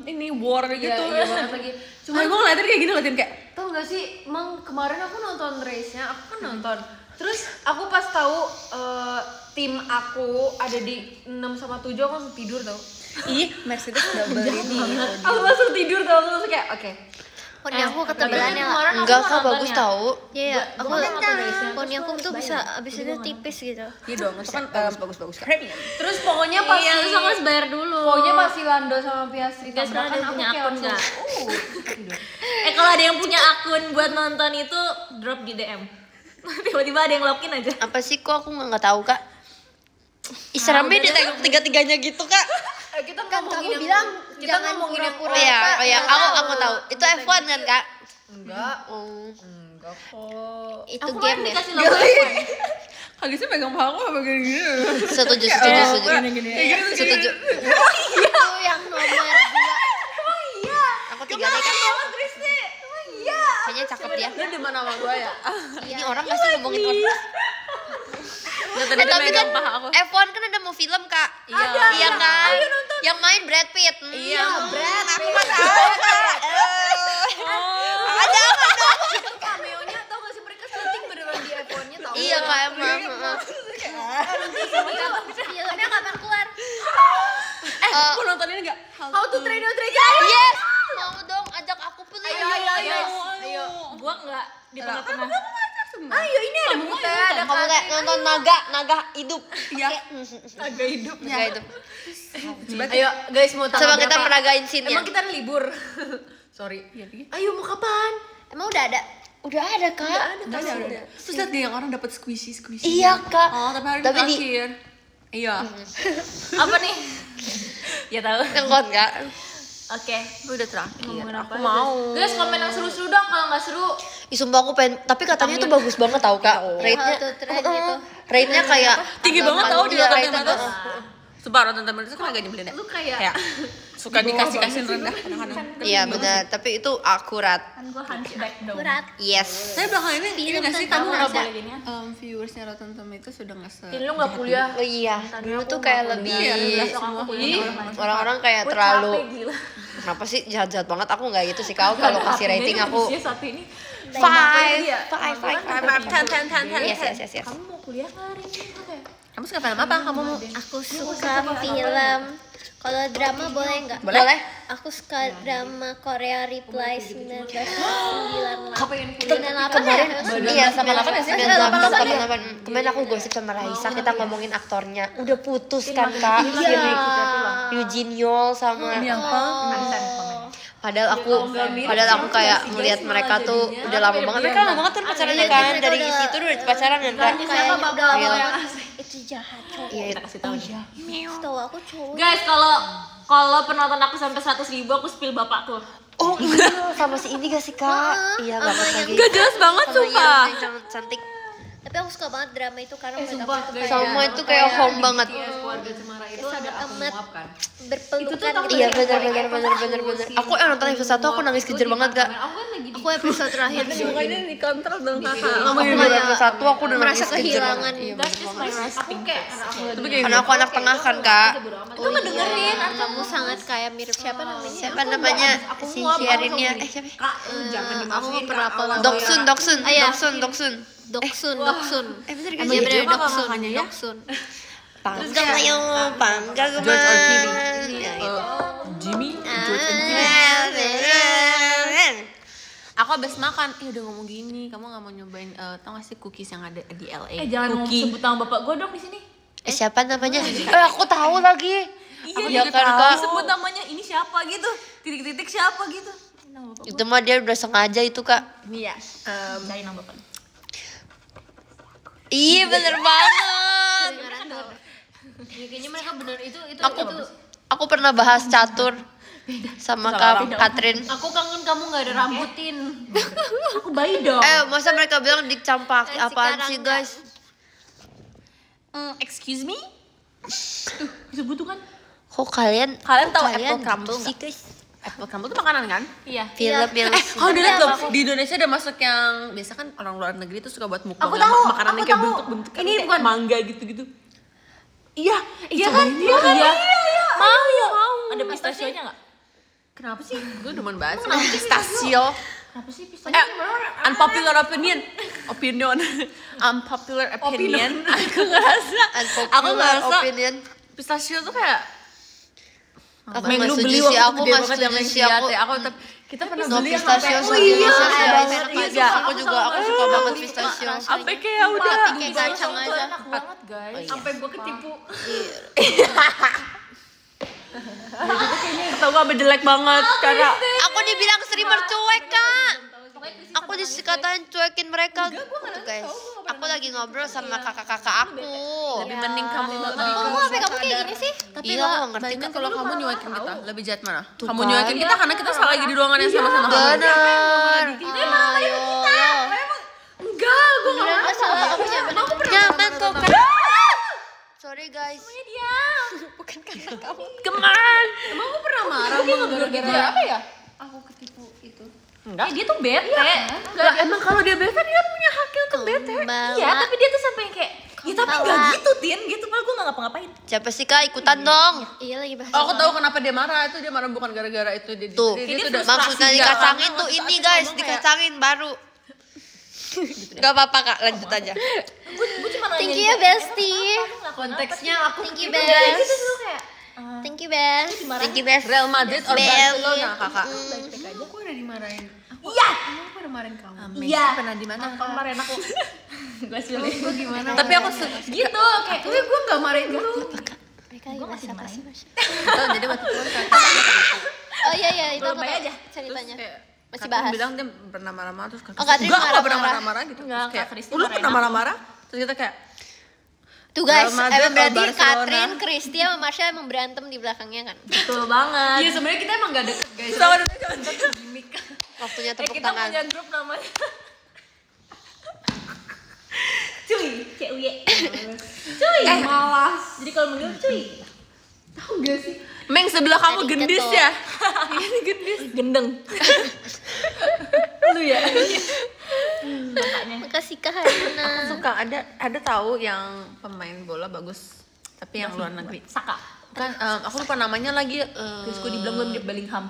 Speaker 3: ini war gitu.
Speaker 5: Iya banget lagi.
Speaker 3: Cuma gue ngeliatin kayak gini, ngeliatin kayak
Speaker 5: Tahu gak sih, emang kemarin aku nonton race-nya, aku kan nonton. Terus aku pas tahu tim aku ada di 6 sama 7 aku langsung tidur tau.
Speaker 3: ih Mercedes udah beli di
Speaker 5: Aku langsung tidur tau, aku langsung kayak oke.
Speaker 1: Poni aku ketebalannya lah.
Speaker 4: Enggak Kak, bagus tahu.
Speaker 1: Iya, aku
Speaker 5: nonton race-nya.
Speaker 1: poni aku tuh bisa abis itu tipis gitu.
Speaker 3: Iya dong, itu kan bagus premium.
Speaker 5: Terus pokoknya pas
Speaker 1: Iya, terus aku harus bayar dulu.
Speaker 5: pokoknya pas si Lando sama Piastri
Speaker 2: Guys, sekarang ada yang punya
Speaker 5: kayak
Speaker 2: akun
Speaker 5: langsung,
Speaker 2: nggak? Kalau ada yang punya akun buat nonton itu drop di DM. Tiba-tiba ada yang login aja.
Speaker 4: Apa sih kok aku nggak tahu Kak? Seramnya ditengok tiga-tiganya gitu Kak.
Speaker 5: kita
Speaker 1: Kan
Speaker 5: ngomongin
Speaker 1: kamu
Speaker 5: yang-
Speaker 1: bilang
Speaker 5: kita
Speaker 1: jangan
Speaker 5: ngomongin yang
Speaker 1: pura-pura.
Speaker 4: Iya,
Speaker 1: Pak.
Speaker 4: oh ya, aku tahu. Itu F1 kan Kak?
Speaker 5: enggak
Speaker 4: Oh.
Speaker 5: enggak kok.
Speaker 1: Itu
Speaker 2: Aku
Speaker 1: game
Speaker 2: kan
Speaker 1: ya.
Speaker 2: dikasih logo F1.
Speaker 3: Kagak sih pegang paha aku apa gini-gini.
Speaker 4: Setuju. Setuju.
Speaker 1: Itu yang nomor 2.
Speaker 4: Aku 3 deh Kak. Kayaknya cakep dia.
Speaker 3: Dia di mana sama gue ya?
Speaker 4: Ini orang nggak sih ngomongin orang?
Speaker 3: Nggak, tadi dia
Speaker 4: Tapi kan
Speaker 3: megang paha aku.
Speaker 4: F1 kan ada mau film Kak. Iya kan? Yang main Brad Pitt.
Speaker 3: Iya,
Speaker 4: Brad. Aku mah tahu Kak. Ada apa dong?
Speaker 5: Itu cameo-nya tau gak sih mereka syuting beneran di iPhone-nya tau.
Speaker 4: Iya Kak emang.
Speaker 1: Filmnya kapan keluar?
Speaker 3: Aku nonton ini nggak?
Speaker 5: How to Train Your Dragon.
Speaker 4: Yes. Mau dong ajak aku please.
Speaker 5: Ayo.
Speaker 2: Gua enggak di tengah-tengah.
Speaker 3: Ayo ini ada buta, ada
Speaker 4: Kamu kayak nonton naga hidup.
Speaker 3: Iya.
Speaker 4: Naga hidup.
Speaker 5: Ayo guys mau tanggal
Speaker 4: Coba kita
Speaker 5: berapa?
Speaker 4: peragain scene-nya.
Speaker 5: Emang kita libur. Sorry. Ayo mau kapan?
Speaker 1: Emang udah ada?
Speaker 4: Udah ada, Kak.
Speaker 3: Udah. Terus lihat deh yang orang dapat squishy.
Speaker 4: Iya, Kak.
Speaker 3: Oh, tapi hari
Speaker 4: Tapi di
Speaker 3: terakhir. Iya.
Speaker 2: Apa nih? Ya tahu.
Speaker 4: ngekot, Kak.
Speaker 2: Oke.
Speaker 3: Udah terakhir.
Speaker 2: Ngomongin apa?
Speaker 3: Aku mau.
Speaker 2: Guys, komen yang seru-seru dong. Kalau nggak seru,
Speaker 4: Ih, sumpah aku pengen, tapi katanya itu bagus banget tau, Kak. Rate-nya
Speaker 1: tuh tren gitu.
Speaker 4: Rate-nya kayak
Speaker 3: Tinggi banget tau di
Speaker 4: Iya,
Speaker 3: Rotten
Speaker 4: rate-nya
Speaker 3: Tomatoes.
Speaker 4: tuh.
Speaker 3: Sumpah Rotten Tomatoes kan agak nyebelin ya.
Speaker 5: Lu kayak
Speaker 3: Kayak suka dikasih-kasihin rendah kadang-kadang.
Speaker 4: Iya benar, tapi itu akurat.
Speaker 2: kan gue hunchback dong.
Speaker 1: Berat.
Speaker 4: Yes.
Speaker 3: Tapi belakangan ini nggak sih kamu
Speaker 1: tentang
Speaker 3: ngerasa
Speaker 2: boleh gini ya?
Speaker 3: viewersnya Rotten Tomatoes sudah nggak se
Speaker 2: Lu nggak kuliah.
Speaker 4: Oh iya, dulu tuh kayak lebih
Speaker 2: Aku kuliah.
Speaker 4: orang-orang kayak
Speaker 2: Gue
Speaker 4: terlalu
Speaker 2: capek, gila.
Speaker 4: kenapa sih jahat-jahat banget, aku nggak gitu sih. Kau kalau kasih rating aku
Speaker 2: Usia satu ini.
Speaker 4: five. Yes.
Speaker 2: Kamu mau kuliah nggak hari ini?
Speaker 3: Kamu suka film apa? Kamu mau
Speaker 1: Aku suka film. Kalau drama boleh nggak?
Speaker 4: Boleh?
Speaker 1: Aku suka drama Korea Reply 1998.
Speaker 4: Kemarin iya sama
Speaker 3: 98 ya sih?
Speaker 4: 98. Kemarin aku gosip sama Raisa, kita ngomongin aktornya. Udah putus kan, Kak? Eugene Yol sama Padahal aku kayak melihat mereka tuh udah lama banget. Mereka lama banget kan pacarannya kan, dari situ udah pacaran kan, Kak?
Speaker 1: Kayaknya udah lama
Speaker 4: Iya.
Speaker 1: banget. Itu jahat cowok.
Speaker 4: Iya,
Speaker 1: Tahu aku cowok.
Speaker 2: Guys, kalau penonton aku sampai 100.000 aku spill bapak tuh.
Speaker 4: Oh iya, sama si ini gak sih, Kak? Iya, banget lagi.
Speaker 3: Gak jelas banget
Speaker 4: Sama
Speaker 3: sumpah.
Speaker 4: yang cantik.
Speaker 1: Tapi aku suka banget drama itu karena menurut aku itu kayak
Speaker 4: Sama itu kayak home banget.
Speaker 5: keluarga Cemara itu ada aku
Speaker 1: amat
Speaker 5: menguapkan.
Speaker 1: berpelukan gitu.
Speaker 4: Iya benar. Aku yang nonton episode 1 aku nangis kejer banget, Kak.
Speaker 1: Aku episode terakhir sih.
Speaker 3: Makanya dikontrol dong kakak.
Speaker 4: Aku di episode 1 aku udah
Speaker 1: merasa
Speaker 4: nangis kejer banget.
Speaker 1: kehilangan.
Speaker 4: Iya,
Speaker 2: That's just my resting face.
Speaker 4: karena aku anak tengah kan, Kak.
Speaker 1: Itu ngedengerin kamu sangat kayak mirip siapa namanya?
Speaker 4: Siapa namanya? Si Hyarinnya. Siapa?
Speaker 5: Jangan
Speaker 1: Aku
Speaker 5: dimasukin
Speaker 1: pernah
Speaker 5: Kak.
Speaker 1: Doksun.
Speaker 4: Doksun.
Speaker 1: Doksun.
Speaker 4: Bener gak
Speaker 1: Iya
Speaker 4: sih?
Speaker 1: bener
Speaker 3: apa
Speaker 1: Doksun.
Speaker 3: makanya ya?
Speaker 1: Doksun.
Speaker 4: Panggang ayo, panggang
Speaker 3: George or Jimmy?
Speaker 4: Ya, gitu.
Speaker 3: Jimmy, Aku abis makan, udah ngomong gini, kamu gak mau nyobain, tau gak sih cookies yang ada di LA?
Speaker 2: Jangan ngomong
Speaker 3: Cookie.
Speaker 2: sebut nama bapak gue dong di sini.
Speaker 4: Siapa namanya? Aku tahu lagi.
Speaker 3: Iya,
Speaker 4: kan, Kak.
Speaker 2: Sebut namanya ini siapa gitu. Titik-titik siapa gitu. Nama bapak.
Speaker 4: Itu mah dia udah sengaja itu, Kak.
Speaker 3: Iya.
Speaker 2: Cari nama bapak.
Speaker 4: Iya bener banget.
Speaker 5: Kayaknya mereka bener itu
Speaker 4: Aku pernah bahas catur sama Kak Katrin.
Speaker 5: aku kangen kamu nggak ada rambutin.
Speaker 2: Aku bayi dong.
Speaker 4: Masa mereka bilang dicampak apaan
Speaker 1: sekarang
Speaker 4: sih, guys?
Speaker 3: Excuse me?
Speaker 2: Disebut tuh kan.
Speaker 4: Kok kalian
Speaker 3: Tahu
Speaker 4: kalian
Speaker 3: apple crumble
Speaker 4: gitu sih,
Speaker 3: nggak?
Speaker 4: guys?
Speaker 3: Apple crumble tuh makanan kan?
Speaker 2: Iya.
Speaker 4: Film yang
Speaker 3: Kau udah liat belum? Di Indonesia ada masuk yang biasa kan orang luar negeri tuh suka buat mukbang.
Speaker 2: Aku tahu,
Speaker 3: makanan yang
Speaker 2: aku
Speaker 3: kayak
Speaker 2: tahu.
Speaker 3: bentuk-bentuk
Speaker 2: Ini
Speaker 3: kayak
Speaker 2: bukan-
Speaker 3: mangga gitu-gitu.
Speaker 2: Iya kan? Iya. Mau. Ada pistachio-nya nggak?
Speaker 3: Kenapa sih? Gue demen banget sih. Pistachio.
Speaker 2: Kenapa sih pistachio?
Speaker 3: Unpopular opinion. Unpopular opinion. Aku ngerasa
Speaker 4: opinion.
Speaker 3: pistachio tuh kayak
Speaker 4: Aku
Speaker 2: Yang
Speaker 4: nggak
Speaker 2: lu
Speaker 4: setuju
Speaker 2: beli
Speaker 4: sih,
Speaker 2: waktu
Speaker 4: aku
Speaker 2: gede
Speaker 4: nggak
Speaker 2: banget
Speaker 4: setuju
Speaker 2: yang
Speaker 4: sih aku.
Speaker 3: kita pernah
Speaker 4: No
Speaker 3: beli yang
Speaker 4: pistachio,
Speaker 3: sampai-
Speaker 4: so delicious guys.
Speaker 3: Iya,
Speaker 4: Aku juga suka banget pistachio.
Speaker 3: sampai kayak udah
Speaker 1: Kayak kacang aja.
Speaker 2: Enak banget guys.
Speaker 5: Sampai gue ketipu.
Speaker 3: tau gak jelek banget karena
Speaker 4: Aku dibilang streamer cuek, Kak. Aku dikatain cuekin mereka gitu, guys. Aku lagi ngobrol sama kakak-kakak aku.
Speaker 3: lebih mending kamu
Speaker 1: Kok HP kamu kayak gini sih?
Speaker 3: tapi
Speaker 4: Iya, aku nggak ngerti,
Speaker 3: bayangin
Speaker 4: Kak.
Speaker 3: kalau kamu nyuekin kita lebih jahat mana
Speaker 4: Tuh
Speaker 3: kamu
Speaker 4: kan.
Speaker 3: nyuekin kita karena kita selalu lagi di ruangan yang sama-sama kamu
Speaker 4: Bener. Ayo.
Speaker 3: enggak gue
Speaker 1: Beneran gak salah aku
Speaker 4: Nyaman kok, Kak. Sorry, guys.
Speaker 3: keman
Speaker 5: Emang aku pernah marah sama gara-gara
Speaker 2: apa ya?
Speaker 5: aku ketipu itu.
Speaker 2: Enggak. Dia tuh bete.
Speaker 3: Enggak, emang kalau dia bete dia punya haknya untuk bete
Speaker 2: Iya, tapi dia tuh sampai kayak ya tapi enggak gitu, Tin. Gitu malah gue enggak ngapa-ngapain.
Speaker 4: Siapa sih, Kak? Ikutan dong.
Speaker 1: Iya lagi bahas.
Speaker 3: oh, aku tahu kenapa dia marah itu dia marah bukan gara-gara itu dia
Speaker 4: Tuh,
Speaker 3: dia udah
Speaker 4: maksudnya dikacangin tuh ini, guys. Dikacangin baru. Gak apa-apa, Kak. Lanjut aja.
Speaker 2: Gue cuma
Speaker 1: Thank you ya Besti.
Speaker 5: Konteksnya aku
Speaker 1: Thank you
Speaker 2: kayak gitu
Speaker 1: Best.
Speaker 2: tuh kayak
Speaker 1: Thank you, Bel.
Speaker 4: Thank you, Bev.
Speaker 3: Real Madrid or
Speaker 1: Bel.
Speaker 3: Barcelona kakak?
Speaker 2: Baik-baik aja.
Speaker 5: Aku udah dimarahin.
Speaker 2: Iya.
Speaker 5: Aku udah marahin kamu.
Speaker 2: Iya.
Speaker 3: Pernah di mana?
Speaker 2: Kemarin aku gue sulit.
Speaker 5: Gue gimana?
Speaker 3: Tapi aku
Speaker 2: Gitu kayak
Speaker 5: Tapi gue gak marahin lu.
Speaker 1: Mereka lagi bahasa apa sih, Mas?
Speaker 3: jadi waktu itu kan
Speaker 1: Oh iya, itu aku
Speaker 2: Lebay
Speaker 1: tahu
Speaker 2: aja.
Speaker 1: ceritanya.
Speaker 3: kayak
Speaker 1: Masih
Speaker 3: Katrin
Speaker 1: bahas.
Speaker 3: bilang dia pernah marah-marah terus kakak
Speaker 1: Oh, Katrin
Speaker 3: enggak pernah
Speaker 1: marah-marah.
Speaker 3: marah-marah gitu.
Speaker 2: Enggak,
Speaker 3: Terus kayak
Speaker 2: Kak Kristi
Speaker 3: lu
Speaker 2: marahin
Speaker 3: pernah
Speaker 2: aku."
Speaker 3: marah-marah? Terus kita kayak
Speaker 1: Tuh guys,
Speaker 3: Real Madrid
Speaker 1: emang berarti
Speaker 3: atau Barcelona?
Speaker 1: Katrin, Kristi sama Marsha emang berantem di belakangnya kan?
Speaker 2: Betul banget.
Speaker 5: Iya sebenarnya kita emang gak deket guys.
Speaker 3: sama dengan
Speaker 5: Gimik.
Speaker 4: Waktunya tepuk
Speaker 2: Kita
Speaker 4: tangan.
Speaker 2: punya grup namanya Cuy, CUY. Cuy.
Speaker 5: Malas.
Speaker 2: Jadi kalau manggil cuy,
Speaker 5: Tahu gak sih?
Speaker 3: Meng sebelah kamu
Speaker 1: Adik
Speaker 3: gendis
Speaker 1: ketua.
Speaker 3: ya?
Speaker 2: ini gendis, gendeng.
Speaker 5: Lu ya?
Speaker 2: Makanya.
Speaker 1: Makasih Kak Haruna.
Speaker 3: Suka ada tahu yang pemain bola bagus tapi yang luar negeri.
Speaker 2: Saka.
Speaker 3: Bukan aku lupa namanya lagi
Speaker 2: Terus gue dibilang gue mirip Bellingham.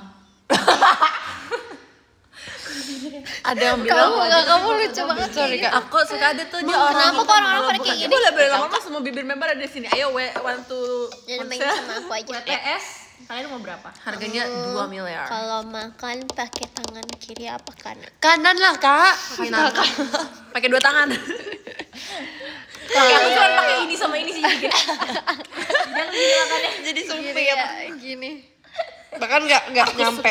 Speaker 3: ada yang bilang
Speaker 1: Kamu lucu banget.
Speaker 4: Sorry, Kak.
Speaker 3: aku suka ada tuh dia orang
Speaker 1: Kenapa kok orang-orang pada kayak gini?
Speaker 3: boleh lama-lama semua bibir member ada di sini. Ayo one to
Speaker 1: Jangan main sama aku aja.
Speaker 2: WTS, kalian mau berapa?
Speaker 3: harganya 2 miliar.
Speaker 1: Kalau makan pakai tangan kiri apa kanan?
Speaker 4: Kanan lah, Kak.
Speaker 3: Pakai 2 tangan.
Speaker 2: Kayak aku cuma pakai ini sama ini sih bikin. Jangan dilakukannya.
Speaker 4: Jadi sumpah
Speaker 1: Gini
Speaker 4: ya.
Speaker 1: gini.
Speaker 4: Bahkan nggak nyampe,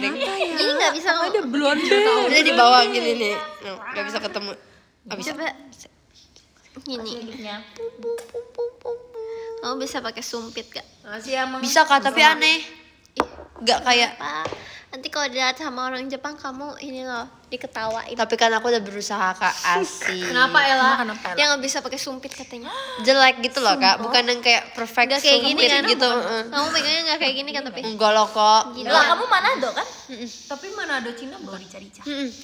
Speaker 4: deng.
Speaker 1: Jadi nggak bisa
Speaker 3: Ada blonde.
Speaker 4: Dia di bawah gini nih. Nggak bisa ketemu. Nggak bisa.
Speaker 1: coba gini.
Speaker 2: Selanjutnya.
Speaker 1: Kamu bisa pakai sumpit gak?
Speaker 5: Masih emang.
Speaker 4: Bisa, Kak, tapi aneh. Nggak kayak.
Speaker 1: Apa? Nanti kalau dilihat sama orang Jepang kamu ini loh diketawain.
Speaker 4: Tapi kan aku udah berusaha, Kak. Asik.
Speaker 5: Kenapa Ella?
Speaker 1: Dia nggak bisa pakai sumpit katanya.
Speaker 4: Jelek gitu loh, Kak. Bukan yang kayak perfect
Speaker 1: Nggak kayak gini
Speaker 4: sumpit
Speaker 1: kan?
Speaker 4: gitu. heeh.
Speaker 1: Kamu pegangnya nggak kayak gini kan tapi.
Speaker 4: Enggak loh, kok.
Speaker 1: Gini
Speaker 2: Lah
Speaker 1: lah.
Speaker 2: kamu Manado kan?
Speaker 5: Tapi mana ada Cina belum?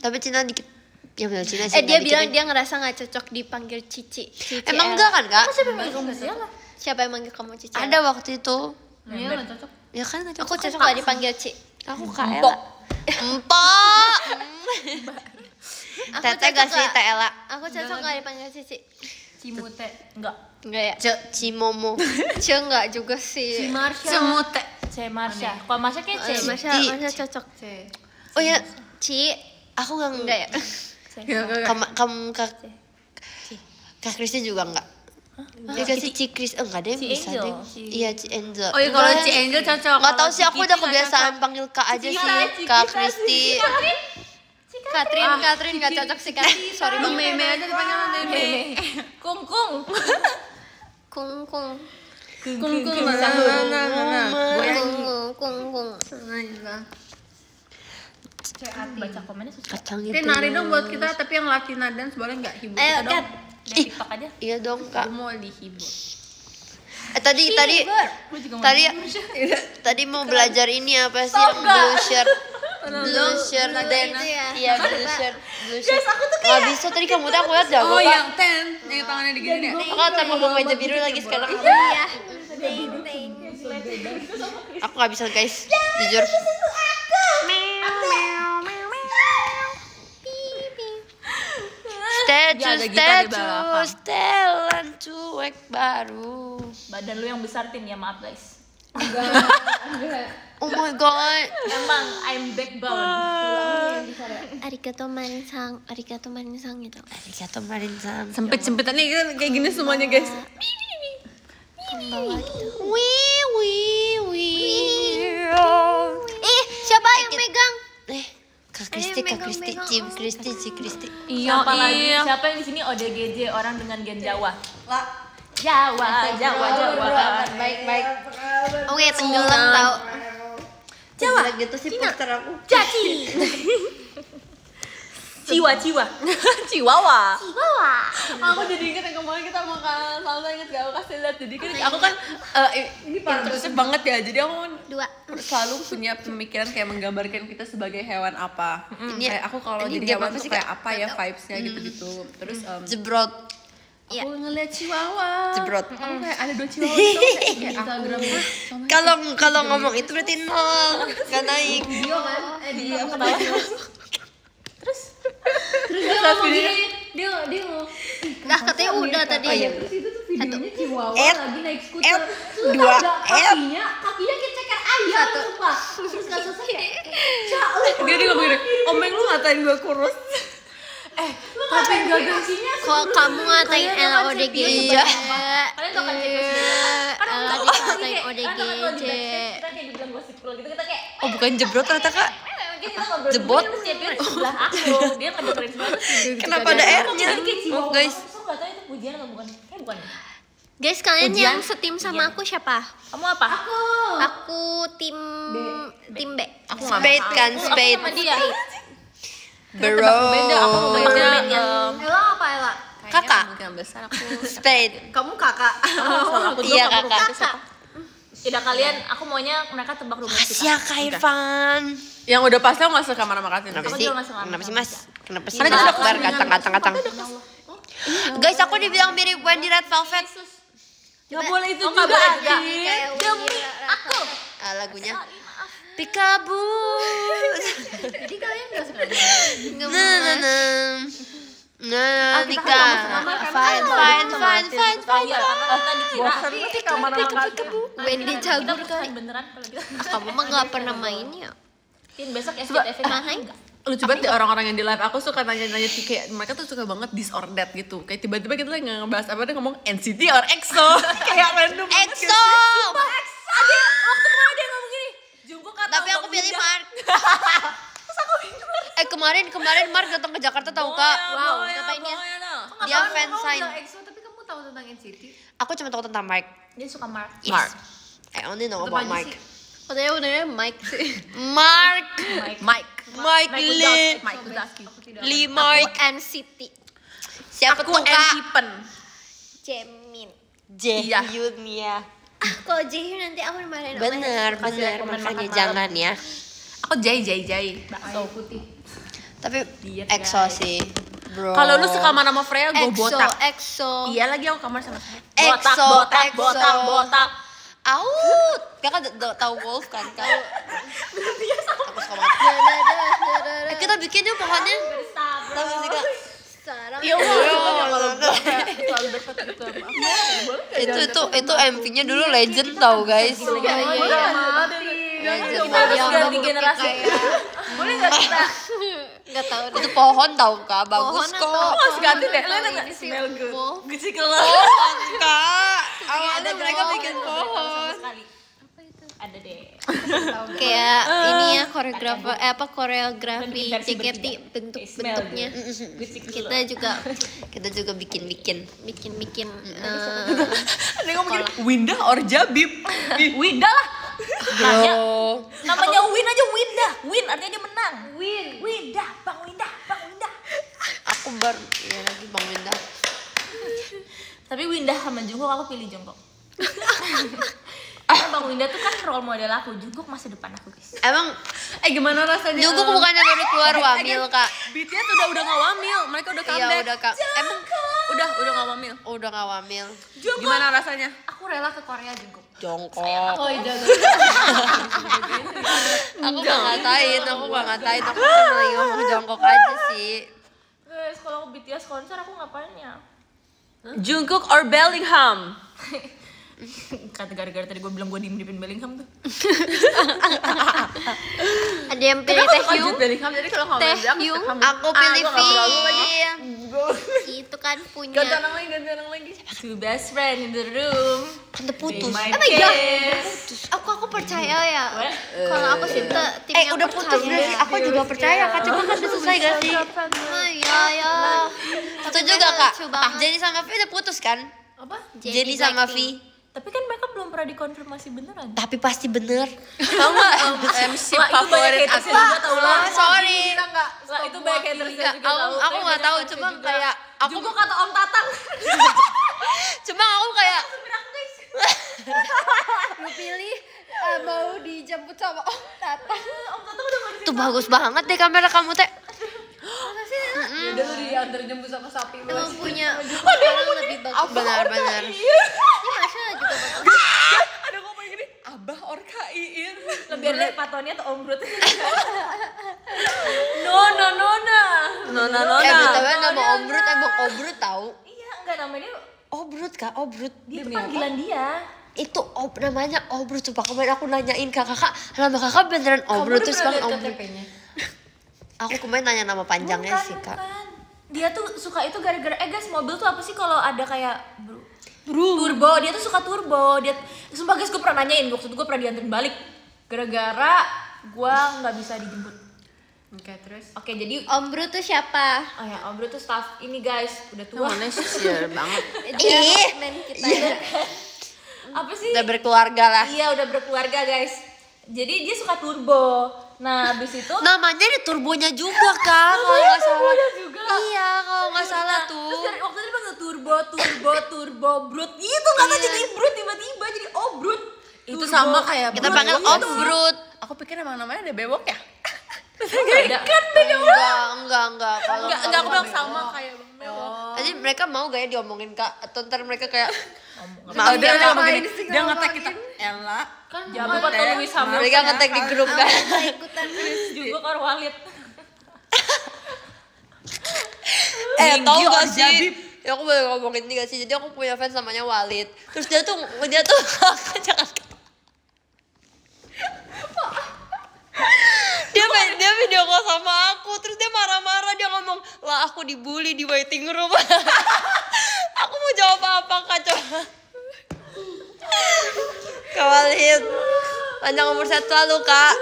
Speaker 4: Tapi Cina dikit. Ya benar Cina sih.
Speaker 1: Dia
Speaker 4: nggak
Speaker 1: bilang
Speaker 4: dikit.
Speaker 1: dia ngerasa nggak cocok dipanggil Cici.
Speaker 4: Emang enggak kan, Kak?
Speaker 2: Siapa yang manggil kamu siapa?
Speaker 1: Siapa yang manggil kamu Cici?
Speaker 4: Ada waktu itu.
Speaker 5: Iya nggak cocok.
Speaker 4: Ya kan nggak
Speaker 1: Aku
Speaker 4: cocok.
Speaker 1: cocok nggak dipanggil Ci.
Speaker 4: Aku Kaela. Empok.
Speaker 1: Aku
Speaker 4: Tete
Speaker 1: cocok
Speaker 4: gak sih,
Speaker 1: nggak?
Speaker 4: Tela?
Speaker 1: Aku cocok nggak dipanggil Cici?
Speaker 2: Cimute. Enggak.
Speaker 1: Enggak ya?
Speaker 4: Cimomo.
Speaker 1: Ce nggak juga sih.
Speaker 5: Marsha.
Speaker 3: Semute.
Speaker 2: C Marsha. Kalau Marsha kayak C.
Speaker 1: Masya cocok.
Speaker 5: C.
Speaker 4: Oh ya,
Speaker 1: Ci.
Speaker 4: aku
Speaker 1: Enggak ya?
Speaker 4: kamu Kak Kristi juga enggak? Dia kasih Ci Kris, enggak deh
Speaker 2: Ci
Speaker 4: bisa
Speaker 2: Angel.
Speaker 4: deh. Iya, Ci Angel.
Speaker 3: Oh iya kalau Ci Angel cocok.
Speaker 4: Enggak tahu
Speaker 3: Kalau
Speaker 4: sih, aku
Speaker 3: Ci
Speaker 4: udah
Speaker 3: Kiki nggak
Speaker 4: kebiasaan
Speaker 3: cocok.
Speaker 4: panggil Kak aja sih, Kak Kristi.
Speaker 1: Katrin nggak cocok sih kan? Sorry
Speaker 3: Lu
Speaker 1: banget.
Speaker 3: meme aja dipanggil meme.
Speaker 2: Kung kung.
Speaker 1: Kung kung.
Speaker 3: Kung nah.
Speaker 1: Kung.
Speaker 2: Baca komennya susah.
Speaker 4: Kacang itu.
Speaker 3: Ini nari dong buat kita tapi yang Latina dance boleh nggak hibur
Speaker 1: Ayo
Speaker 3: kita dong?
Speaker 1: Kat.
Speaker 2: Dari TikTok aja.
Speaker 4: Iya dong, Kak.
Speaker 3: Aku mau dihibur.
Speaker 4: Tadi mau belajar ini apa sih? Blue shirt dance.
Speaker 1: Itu ya.
Speaker 4: Iya, blue shirt. Nggak bisa tadi kamu tuh aku lihat jago,
Speaker 3: Oh
Speaker 4: Kak.
Speaker 3: yang ten, yang tangannya digini deh.
Speaker 4: Aku tambah meja biru lagi sekarang.
Speaker 1: Iya.
Speaker 4: Aku nggak bisa, guys. Jujur.
Speaker 3: Dia ada gitar di belakang.
Speaker 4: Setelan cuek baru.
Speaker 2: Badan lu yang besar Tin ya, maaf guys.
Speaker 4: Oh my god.
Speaker 2: Emang I'm backbone.
Speaker 1: Arigato manisang gitu.
Speaker 4: Arigato marin-san.
Speaker 3: Sempit-sempitan nih kita kayak gini semuanya guys.
Speaker 1: Bawah gitu.
Speaker 4: Wih.
Speaker 1: Siapa yang megang?
Speaker 4: Kak Kristi, Cim Kristi, Ci Kristi.
Speaker 2: Siapa lagi? Siapa yang di sini ODGJ orang dengan gen Jawa? Jawa.
Speaker 4: Baik.
Speaker 1: Oke, tenggelam tau.
Speaker 4: Jawa gitu sih poster aku.
Speaker 2: Ciwa.
Speaker 3: Chihuahua.
Speaker 5: Aku jadi inget yang kemarin kita makan salsa, inget gak? Aku kasih lihat. Jadi kan
Speaker 3: Aku kan ini introvert banget ya. Jadi aku
Speaker 1: 2.
Speaker 3: selalu punya pemikiran kayak menggambarkan kita sebagai hewan apa. Kayak aku kalau
Speaker 4: Ini
Speaker 3: jadi
Speaker 4: game
Speaker 3: hewan
Speaker 4: apa
Speaker 3: tuh
Speaker 4: sih,
Speaker 3: kayak
Speaker 4: Kak?
Speaker 3: apa ya vibes-nya gitu-gitu. Terus
Speaker 4: Jebrot.
Speaker 1: Iya.
Speaker 3: aku ngeliat chihuahua.
Speaker 4: Jebrot.
Speaker 3: Aku kayak ada 2 chihuahua gitu kayak
Speaker 5: Instagram
Speaker 4: Kalau ngomong itu berarti 0. Gak naik.
Speaker 5: video kan? Dia
Speaker 2: Ketawa.
Speaker 5: dia ngomong gini, dia ngomong.
Speaker 1: Nah, katanya udah tadi.
Speaker 5: Terus itu tuh videonya Chihuahua
Speaker 4: F,
Speaker 5: lagi naik skuter.
Speaker 4: F,
Speaker 5: Lu
Speaker 4: dua,
Speaker 5: tau gak kakinya kayak ceker ayam sumpah. Terus gak selesai kayak Cak,
Speaker 3: Dia ngomong gini, omeng lu ngatain gue kurus.
Speaker 5: tapi gak gengsinya.
Speaker 1: Kok kamu ngatain Ella ODGJ?
Speaker 2: Iya. Kalian tau kan cek
Speaker 1: Ella dikatain ODGJ.
Speaker 2: kita kayak dibilang gosip girl gitu, kita kayak
Speaker 4: Oh bukan jebrot ternyata kak.
Speaker 2: kita ngobrol
Speaker 4: Jebot.
Speaker 2: terus dia di sebelah aku, dia ngedengerin semua terus
Speaker 4: Kenapa ada R-nya?
Speaker 2: oh
Speaker 4: Guys.
Speaker 2: Aku nggak tahu itu pujian atau bukan, kayak bukan.
Speaker 1: Guys, kalian
Speaker 2: Ujian.
Speaker 1: yang setim sama aku siapa?
Speaker 2: Kamu apa?
Speaker 1: Aku tim B.
Speaker 3: Aku nggak
Speaker 4: Spade kan, spade.
Speaker 2: Sama dia.
Speaker 4: Bro.
Speaker 3: beda, aku mau beda.
Speaker 5: Ella apa Ella?
Speaker 4: Kakak.
Speaker 3: Mungkin besar aku.
Speaker 4: Spade.
Speaker 5: Kamu kakak.
Speaker 4: Iya kakak.
Speaker 2: Tidak kalian, aku maunya mereka tebak rumah
Speaker 4: Makasih
Speaker 2: kita.
Speaker 4: ya Kak Irfan.
Speaker 3: Yang udah pasti aku nggak sekamar sama Katin.
Speaker 4: Kenapa
Speaker 2: Aku
Speaker 4: sih?
Speaker 2: juga nggak sengaja.
Speaker 4: Kenapa sih mas? Kenapa sih?
Speaker 3: Karena kita udah
Speaker 4: Sabar,
Speaker 3: kelas
Speaker 4: kacang. Guys, aku dibilang mirip Wendy Red Velvet.
Speaker 3: Nggak boleh itu
Speaker 2: Oh, nggak
Speaker 3: juga.
Speaker 2: boleh juga.
Speaker 1: Demi
Speaker 2: Aku.
Speaker 4: Lagunya Pikaboo.
Speaker 5: Jadi kalian gak sengaja.
Speaker 4: Nah, Nika. Fine.
Speaker 2: Kita dikira
Speaker 3: Kamar sama Katin.
Speaker 1: Wendy Cagur
Speaker 2: kita
Speaker 1: kali.
Speaker 2: beneran kalau gitu.
Speaker 1: Kamu mah gak pernah main ya?
Speaker 2: Tin besok SCTV main enggak?
Speaker 3: Lucu banget deh orang-orang yang di live aku suka nanya-nanya kayak mereka tuh suka banget this or that gitu. Kayak tiba-tiba kita lagi ngebahas apa dia ngomong NCT or EXO. Kayak random banget.
Speaker 4: EXO.
Speaker 2: Ada waktu kemarin dia ngomong gini, Jungkook kata
Speaker 4: Tapi aku pilih Mark. Kemarin Mark datang ke Jakarta tahu kak?
Speaker 1: Wow, ngapainnya?
Speaker 4: Dia fansign.
Speaker 5: Kamu bilang EXO tapi kamu tahu tentang NCT?
Speaker 4: Aku cuma tahu tentang Mark.
Speaker 2: dia suka Mark.
Speaker 4: Yes. I only know
Speaker 5: Tetep
Speaker 4: about
Speaker 5: aja
Speaker 4: Mark.
Speaker 5: sih.
Speaker 1: Katanya benernya Mike sih.
Speaker 4: Mark. Mike Lee.
Speaker 3: Mike Wazowski.
Speaker 4: Lee
Speaker 1: Aku
Speaker 4: Mark.
Speaker 1: NCT.
Speaker 4: Siapa
Speaker 3: Aku
Speaker 4: tuh kak?
Speaker 3: N-Hipen.
Speaker 1: Jamin.
Speaker 3: Iya.
Speaker 4: Jaehyun ya.
Speaker 1: Kalau Jaehyun nanti aku dimarahin sama
Speaker 4: Bener,
Speaker 2: komen
Speaker 4: makanya
Speaker 2: makan
Speaker 4: jangan ya.
Speaker 3: Aku Jai.
Speaker 5: Bakso putih.
Speaker 4: Tapi
Speaker 2: Diet,
Speaker 4: EXO
Speaker 2: guys.
Speaker 4: sih, bro.
Speaker 3: Kalau lu sekamar sama Freya, gue botak.
Speaker 1: EXO.
Speaker 3: Iya lagi aku kamar sama Freya.
Speaker 4: EXO.
Speaker 2: Botak.
Speaker 4: Out. Kakak tahu Wolf kan? Kak? Aku suka banget. Kita bikin yuk pokoknya. Tahu sih kak?
Speaker 1: Sekarang
Speaker 3: Iya,
Speaker 4: Itu MV-nya dulu legend tau guys. Legend.
Speaker 2: Harus ganti generasi. Boleh nggak kita?
Speaker 1: nggak tahu deh.
Speaker 4: Itu pohon tau kak, bagus
Speaker 1: Pohon
Speaker 4: kok.
Speaker 1: atau
Speaker 3: Harus ganti deh.
Speaker 1: pohon
Speaker 3: Lihat
Speaker 1: ini sih,
Speaker 3: smell good.
Speaker 1: Wolf.
Speaker 4: Pohon kak. Awalnya mereka bikin pohon.
Speaker 2: Ada deh.
Speaker 1: Kayak ini ya koreografi
Speaker 2: Versi
Speaker 1: JKT
Speaker 2: Smell
Speaker 1: bentuk-bentuknya.
Speaker 2: Kita
Speaker 4: Kita juga bikin.
Speaker 1: Bikin
Speaker 3: Ada yang ngomong gini, Winda or Jabib?
Speaker 2: Winda lah. Nanya,
Speaker 4: Bro.
Speaker 2: namanya Win aja Winda. Win artinya dia menang. Winda, Bang Winda.
Speaker 4: Aku baru ya lagi Bang Winda.
Speaker 2: Tapi Winda sama Jungkook aku pilih Jungkook. Karena Bang Winda tuh kan role model aku, Jungkook masa depan aku guys.
Speaker 4: Emang
Speaker 3: Gimana rasanya?
Speaker 4: Jungkook bukannya baru keluar wamil kak?
Speaker 3: BTS udah nggak wamil, mereka udah
Speaker 4: Iya
Speaker 3: comeback.
Speaker 4: udah kak. Emang
Speaker 3: Udah nggak wamil.
Speaker 4: udah gak wamil.
Speaker 3: Gimana rasanya?
Speaker 5: Aku rela ke Korea Jungkook.
Speaker 4: Jongkok.
Speaker 5: Oh iya.
Speaker 4: Aku gak ngatain. Aku cuma lagi ngomong jongkok aja sih.
Speaker 2: Guys, kalau aku BTS konser aku ngapain ya?
Speaker 3: Jungkook or Bellingham?
Speaker 2: Kata gara-gara tadi gue bilang gue diem-diemin Bellingham tuh.
Speaker 1: ada yang pilih Taehyung.
Speaker 3: Bellingham, jadi kalau kamu
Speaker 1: Taehyung.
Speaker 4: Aku pilih V.
Speaker 1: Itu kan punya.
Speaker 3: ganti orang lagi.
Speaker 2: Two best friend in the room.
Speaker 4: Kan udah putus.
Speaker 2: My
Speaker 1: Oh my God.
Speaker 2: kiss.
Speaker 1: Aku percaya ya. Kalau aku sih tim yang
Speaker 4: Udah putus
Speaker 1: percaya.
Speaker 4: gak sih? Aku juga percaya kak. Cuma kan udah selesai gak sih?
Speaker 1: Oh iya ya.
Speaker 4: Setuju gak kak?
Speaker 1: Lucu banget.
Speaker 4: Jenny sama V udah putus kan?
Speaker 2: Apa?
Speaker 4: Jenny sama V.
Speaker 2: Tapi kan mereka belum pernah dikonfirmasi beneran.
Speaker 4: Tapi pasti bener.
Speaker 3: Tahu nggak MC
Speaker 2: Wah, itu banyak
Speaker 3: favorit
Speaker 2: hatersnya
Speaker 3: aku?
Speaker 2: juga tau lah.
Speaker 4: Sorry.
Speaker 2: Lah, itu banyak hatersnya juga tau.
Speaker 4: Aku gak tahu. Cuma kayak aku
Speaker 2: Jungkook kata Om Tatang.
Speaker 4: cuma aku kayak
Speaker 1: Lu pilih mau dijemput sama Om Tata.
Speaker 2: Om Tatang udah gak
Speaker 4: tuh bagus banget deh kamera kamu teh.
Speaker 5: Udah lu diantar jemput sama sapi.
Speaker 1: Emang punya orang lebih bagus.
Speaker 4: Benar.
Speaker 1: Ini Masya juga bagus.
Speaker 3: Ada ngomong gini, Abah or Kaiin.
Speaker 2: lebih dari Patoni atau Om Brut.
Speaker 3: Nona.
Speaker 4: BTW nama Om Brut emang Om Brut tahu.
Speaker 2: Iya, enggak namanya
Speaker 4: Obrut kak, Obrut.
Speaker 2: Dia tuh panggilan dia.
Speaker 4: Itu namanya Obrut. Coba kemarin aku nanyain ke kakak, nama kakak beneran Obrut terus bang Obrut. Aku kemarin nanya nama panjangnya sih kak.
Speaker 2: Dia tuh suka itu gara-gara guys, mobil tuh apa sih kalau ada kayak turbo, dia tuh suka turbo. Dia sumpah guys, gue pernah nanyain waktu itu, gue pernah dianterin balik gara-gara gue nggak bisa dijemput.
Speaker 3: Oke, terus?
Speaker 2: Oke, jadi
Speaker 1: Om Bro tuh siapa?
Speaker 2: oh ya, Om Bro tuh staff ini guys, udah tua.
Speaker 3: Mana sih banget.
Speaker 1: Dia
Speaker 4: Ih,
Speaker 1: men kita.
Speaker 2: Apa sih?
Speaker 4: Udah berkeluarga lah.
Speaker 2: Iya, udah berkeluarga guys. Jadi dia suka turbo. Nah, habis itu
Speaker 4: Namanya ada turbonya juga kak, kalau nggak salah. Iya, kalau nggak salah
Speaker 2: Terus
Speaker 4: tuh.
Speaker 2: dari waktu itu dipanggil turbo, brut gitu, nggak tahu jadi brut tiba-tiba jadi brut.
Speaker 3: Itu sama kayak
Speaker 4: Kita
Speaker 3: Brut.
Speaker 4: panggil
Speaker 3: Iya
Speaker 4: Om
Speaker 3: sih.
Speaker 4: Brut.
Speaker 3: Aku pikir emang namanya ada bewok ya.
Speaker 2: Kan
Speaker 4: Enggak. Kalau
Speaker 3: Enggak aku bilang sama kayak Bang Bewok.
Speaker 4: Jadi mereka mau gak ya diomongin kak? Atau ntar mereka kayak
Speaker 3: Maaf dia
Speaker 4: Kak.
Speaker 3: ngomong gini, dia ngetek kita Ella.
Speaker 2: kan jago atau Luis Hamilton.
Speaker 4: mereka ngetek di grup kan.
Speaker 1: Ikutan
Speaker 2: juga kan Walid.
Speaker 4: Tahu
Speaker 3: Ringgi
Speaker 4: gak
Speaker 3: or
Speaker 4: sih?
Speaker 3: Jabib?
Speaker 4: Ya aku boleh ngomongin ini gak sih? Jadi aku punya fans namanya Walid. Terus dia tuh jangan. dia video call sama aku, terus dia marah-marah, dia ngomong, lah aku dibully di waiting room. Aku mau jawab apa kak coba? Kak Walid, panjang umur sehat selalu kak.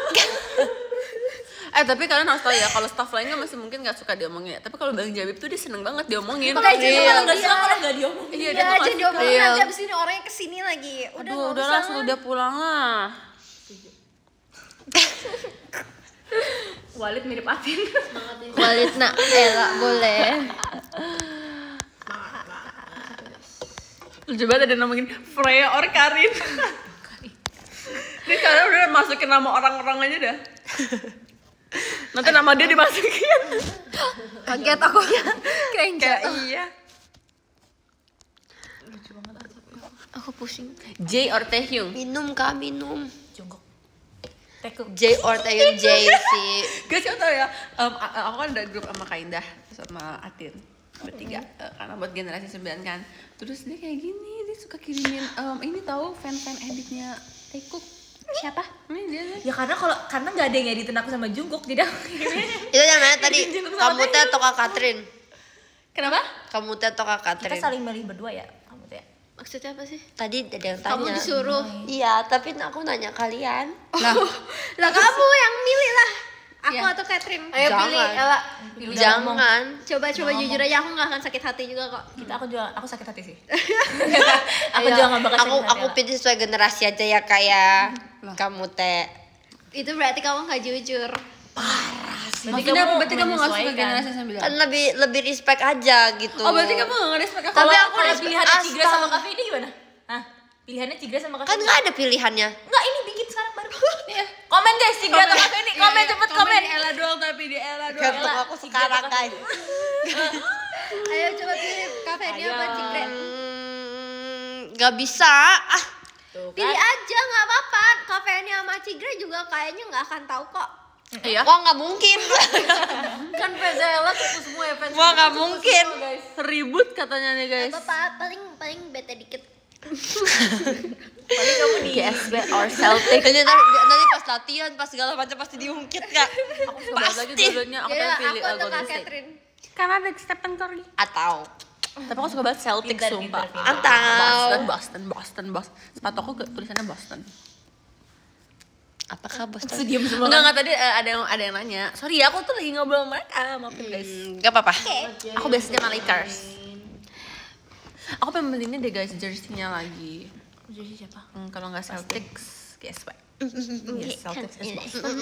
Speaker 3: Tapi kalian harus tahu ya, kalau staff lainnya masih mungkin nggak suka diomongin ya. Tapi kalau Bang Jabib tuh dia seneng banget diomongin.
Speaker 2: Makanya jadi
Speaker 4: Real.
Speaker 2: malah nggak suka kalau nggak diomongin.
Speaker 3: Iya, dia
Speaker 1: dia
Speaker 3: tuh
Speaker 1: aja
Speaker 3: nggak
Speaker 1: diobrolin
Speaker 3: suka.
Speaker 1: nanti abis ini orangnya kesini lagi. Udah
Speaker 3: Aduh,
Speaker 1: nggak
Speaker 3: udahlah,
Speaker 1: usah.
Speaker 3: suruh dia pulang lah.
Speaker 2: Walid mirip Atin.
Speaker 1: Walid nak Ella boleh.
Speaker 3: Lucu banget ada ngomongin Freya or Karin. Ini kalian udah masukin nama orang-orang aja dah. Nanti nama dia dimasukin.
Speaker 1: Kaget aku ya.
Speaker 3: Kayak iya.
Speaker 1: Aku pusing.
Speaker 3: J or Taehyung.
Speaker 4: Minum kak, minum.
Speaker 2: Jongkok. Teku.
Speaker 4: J or Taehyung J sih.
Speaker 3: Guys, kamu tau ya, aku kan ada grup sama Kak Indah sama Atin bertiga, karena buat generasi 9 kan. Terus dia kayak gini, dia suka kirimin ini tahu fan-fan editnya Taekook.
Speaker 1: Siapa?
Speaker 3: Ini dia.
Speaker 2: Ya karena nggak ada yang editin aku sama Jungkook, jadi aku
Speaker 4: Itu namanya tadi kamu teh atau Kak Katrin?
Speaker 3: Kenapa?
Speaker 4: Kamu teh atau Kak
Speaker 2: kita
Speaker 4: Katrin?
Speaker 2: saling milih berdua ya kamu tuh ya.
Speaker 1: Maksudnya apa sih?
Speaker 4: Tadi ada yang tanya.
Speaker 1: Kamu disuruh.
Speaker 4: Iya, tapi aku nanya kalian.
Speaker 3: Nah,
Speaker 1: Lah kamu yang milih lah. Aku
Speaker 3: Iya.
Speaker 1: atau Catherine?
Speaker 5: Ayo
Speaker 4: Jangan.
Speaker 5: pilih Ella.
Speaker 4: Jangan.
Speaker 1: Coba jujur aja aku nggak akan sakit hati juga kok.
Speaker 2: Aku sakit hati sih. Aku juga nggak bakal sakit hati.
Speaker 4: Aku pilih sesuai generasi aja ya kayak kamu teh.
Speaker 1: Itu berarti kamu nggak jujur.
Speaker 3: maksudnya berarti kamu nggak suka generasi 9?
Speaker 4: Kan lebih respect aja gitu.
Speaker 3: Oh, berarti kamu nggak respect aku.
Speaker 4: Tapi
Speaker 2: Kalau
Speaker 4: aku
Speaker 2: kalau
Speaker 4: respect
Speaker 2: pilihannya Cigra sama
Speaker 4: Asta.
Speaker 2: Cafe ini gimana? Hah? Pilihannya Cigra sama Cafe
Speaker 4: Kan
Speaker 2: ini?
Speaker 4: nggak ada pilihannya.
Speaker 2: Nggak, ini bikin sekarang baru. Komen guys, Cigra atau Cafe ini? Komen cepet komen.
Speaker 3: Di Ella doang, tapi di Ella doang.
Speaker 4: Gantung aku sekarang guys.
Speaker 1: Ayo coba pilih kafe ini apa Cikre?
Speaker 4: Gak bisa. Ah,
Speaker 1: Pilih aja nggak apa-apa. Kafe ini sama Cikre juga kayaknya nggak akan tahu kok.
Speaker 3: Iya.
Speaker 4: wah nggak mungkin.
Speaker 5: Kan fans Ella sepupu semua ya fans.
Speaker 4: Wah nggak mungkin.
Speaker 3: Ribut katanya nih guys.
Speaker 1: Apa-apa, paling bete dikit.
Speaker 2: Paling kamu di
Speaker 3: GSB or Celtic.
Speaker 4: Nanti pas latihan, pas segala macam pasti diungkit kak.
Speaker 3: Aku suka banget lagi dulunya aku
Speaker 1: Ya,
Speaker 3: pengen pilih
Speaker 1: aku atau
Speaker 3: Golden
Speaker 1: Kak
Speaker 3: State.
Speaker 1: Catherine.
Speaker 3: Karena ada Stephen Curry.
Speaker 4: Atau
Speaker 3: Tapi aku suka banget Celtic
Speaker 2: Pintar,
Speaker 3: sumpah.
Speaker 2: pintar,
Speaker 3: Boston. Sepatu aku tulisannya Boston.
Speaker 4: apakah Boston?
Speaker 2: diam semua.
Speaker 3: Enggak tadi ada yang nanya. Sorry ya, aku tuh lagi ngobrol sama mereka, maafin guys.
Speaker 4: Gak apa-apa.
Speaker 3: Aku biasanya sama Lakers. Aku pengen beli ini deh guys, jersey-nya lagi.
Speaker 2: Jadi siapa?
Speaker 3: Kalau nggak Celtics, GSW. Yes, Celtics is
Speaker 1: Ini.
Speaker 3: Boston.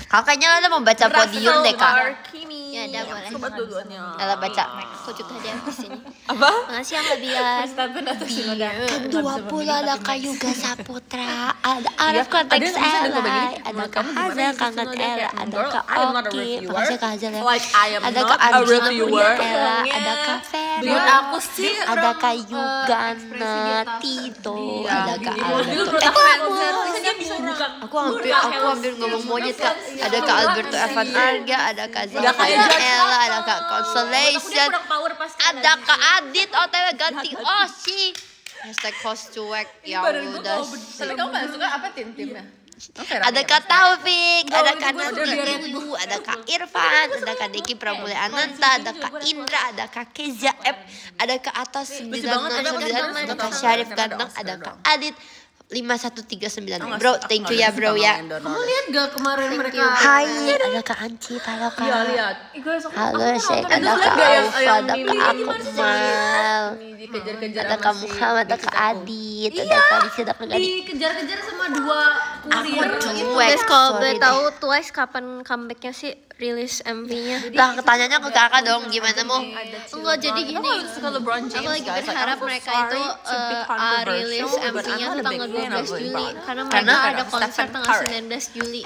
Speaker 4: Kau kayaknya ada mau baca podium deh kak.
Speaker 3: Kimi.
Speaker 1: Ya udah boleh.
Speaker 3: Coba dua-duanya.
Speaker 4: Ella baca.
Speaker 1: Aku juga ada di sini.
Speaker 3: Apa?
Speaker 1: Makasih ya Mbak Bian.
Speaker 2: Stanton atau Sinoda?
Speaker 4: Kedua pula ada Kayuga Saputra, ada Arif konteks Ella, ada Kak Hazel kangen Ella, ada Kak Oki, makasih Kak Hazel ya.
Speaker 3: Like I am
Speaker 4: Ada
Speaker 3: not
Speaker 4: Kak
Speaker 3: a
Speaker 4: Arif
Speaker 3: reviewer.
Speaker 4: Ella, ada Kak Vera,
Speaker 3: Buat aku sih
Speaker 4: ada Kak Yugana, Tito, ada Kak Alberto.
Speaker 2: Dia bisa buka.
Speaker 4: Aku hampir ngomong monyet Kak. Ada Kak Alberto Evan Arga, ada Kak Zalfa Ella, ada Kak Consolation, ada Kak Adit OTW ganti Osi. Hashtag host cuek ya udah.
Speaker 3: Tapi kamu paling suka apa timnya?
Speaker 4: Ada Kak Taufik, ada Kak Nanti Ibu, ada Kak Irfan, ada Kak Diki Pramulia Ananta, ada Kak Indra, ada Kak Keza F, ada Kak Atas 969, ada Kak Syarif Ganteng, ada Kak Adit 5139. Bro, thank you ya bro ya.
Speaker 5: Kamu lihat gak kemarin mereka?
Speaker 4: Hai, ada Kak Anci, halo Kak.
Speaker 3: Iya lihat.
Speaker 4: Halo Sheikh, ada Kak Alfa, ada Kak Akmal,
Speaker 3: Dikejar-kejar
Speaker 4: ada Kak Muhammad, ada Kak Adit, ada Kak Disi, ada Kak Gadit.
Speaker 5: Dikejar-kejar sama dua kurir.
Speaker 4: Cuek,
Speaker 1: Guys, kalau
Speaker 4: sorry
Speaker 1: boleh
Speaker 4: deh.
Speaker 1: tahu Twice kapan comebacknya sih rilis MV-nya?
Speaker 4: Lah, tanyanya ke kakak dong, gimana mau?
Speaker 1: Enggak, jadi gini.
Speaker 3: Suka LeBron James.
Speaker 1: Aku lagi berharap mereka itu rilis MV-nya tuh tanggal 12 Juli karena mereka ada konser tanggal 19 Juli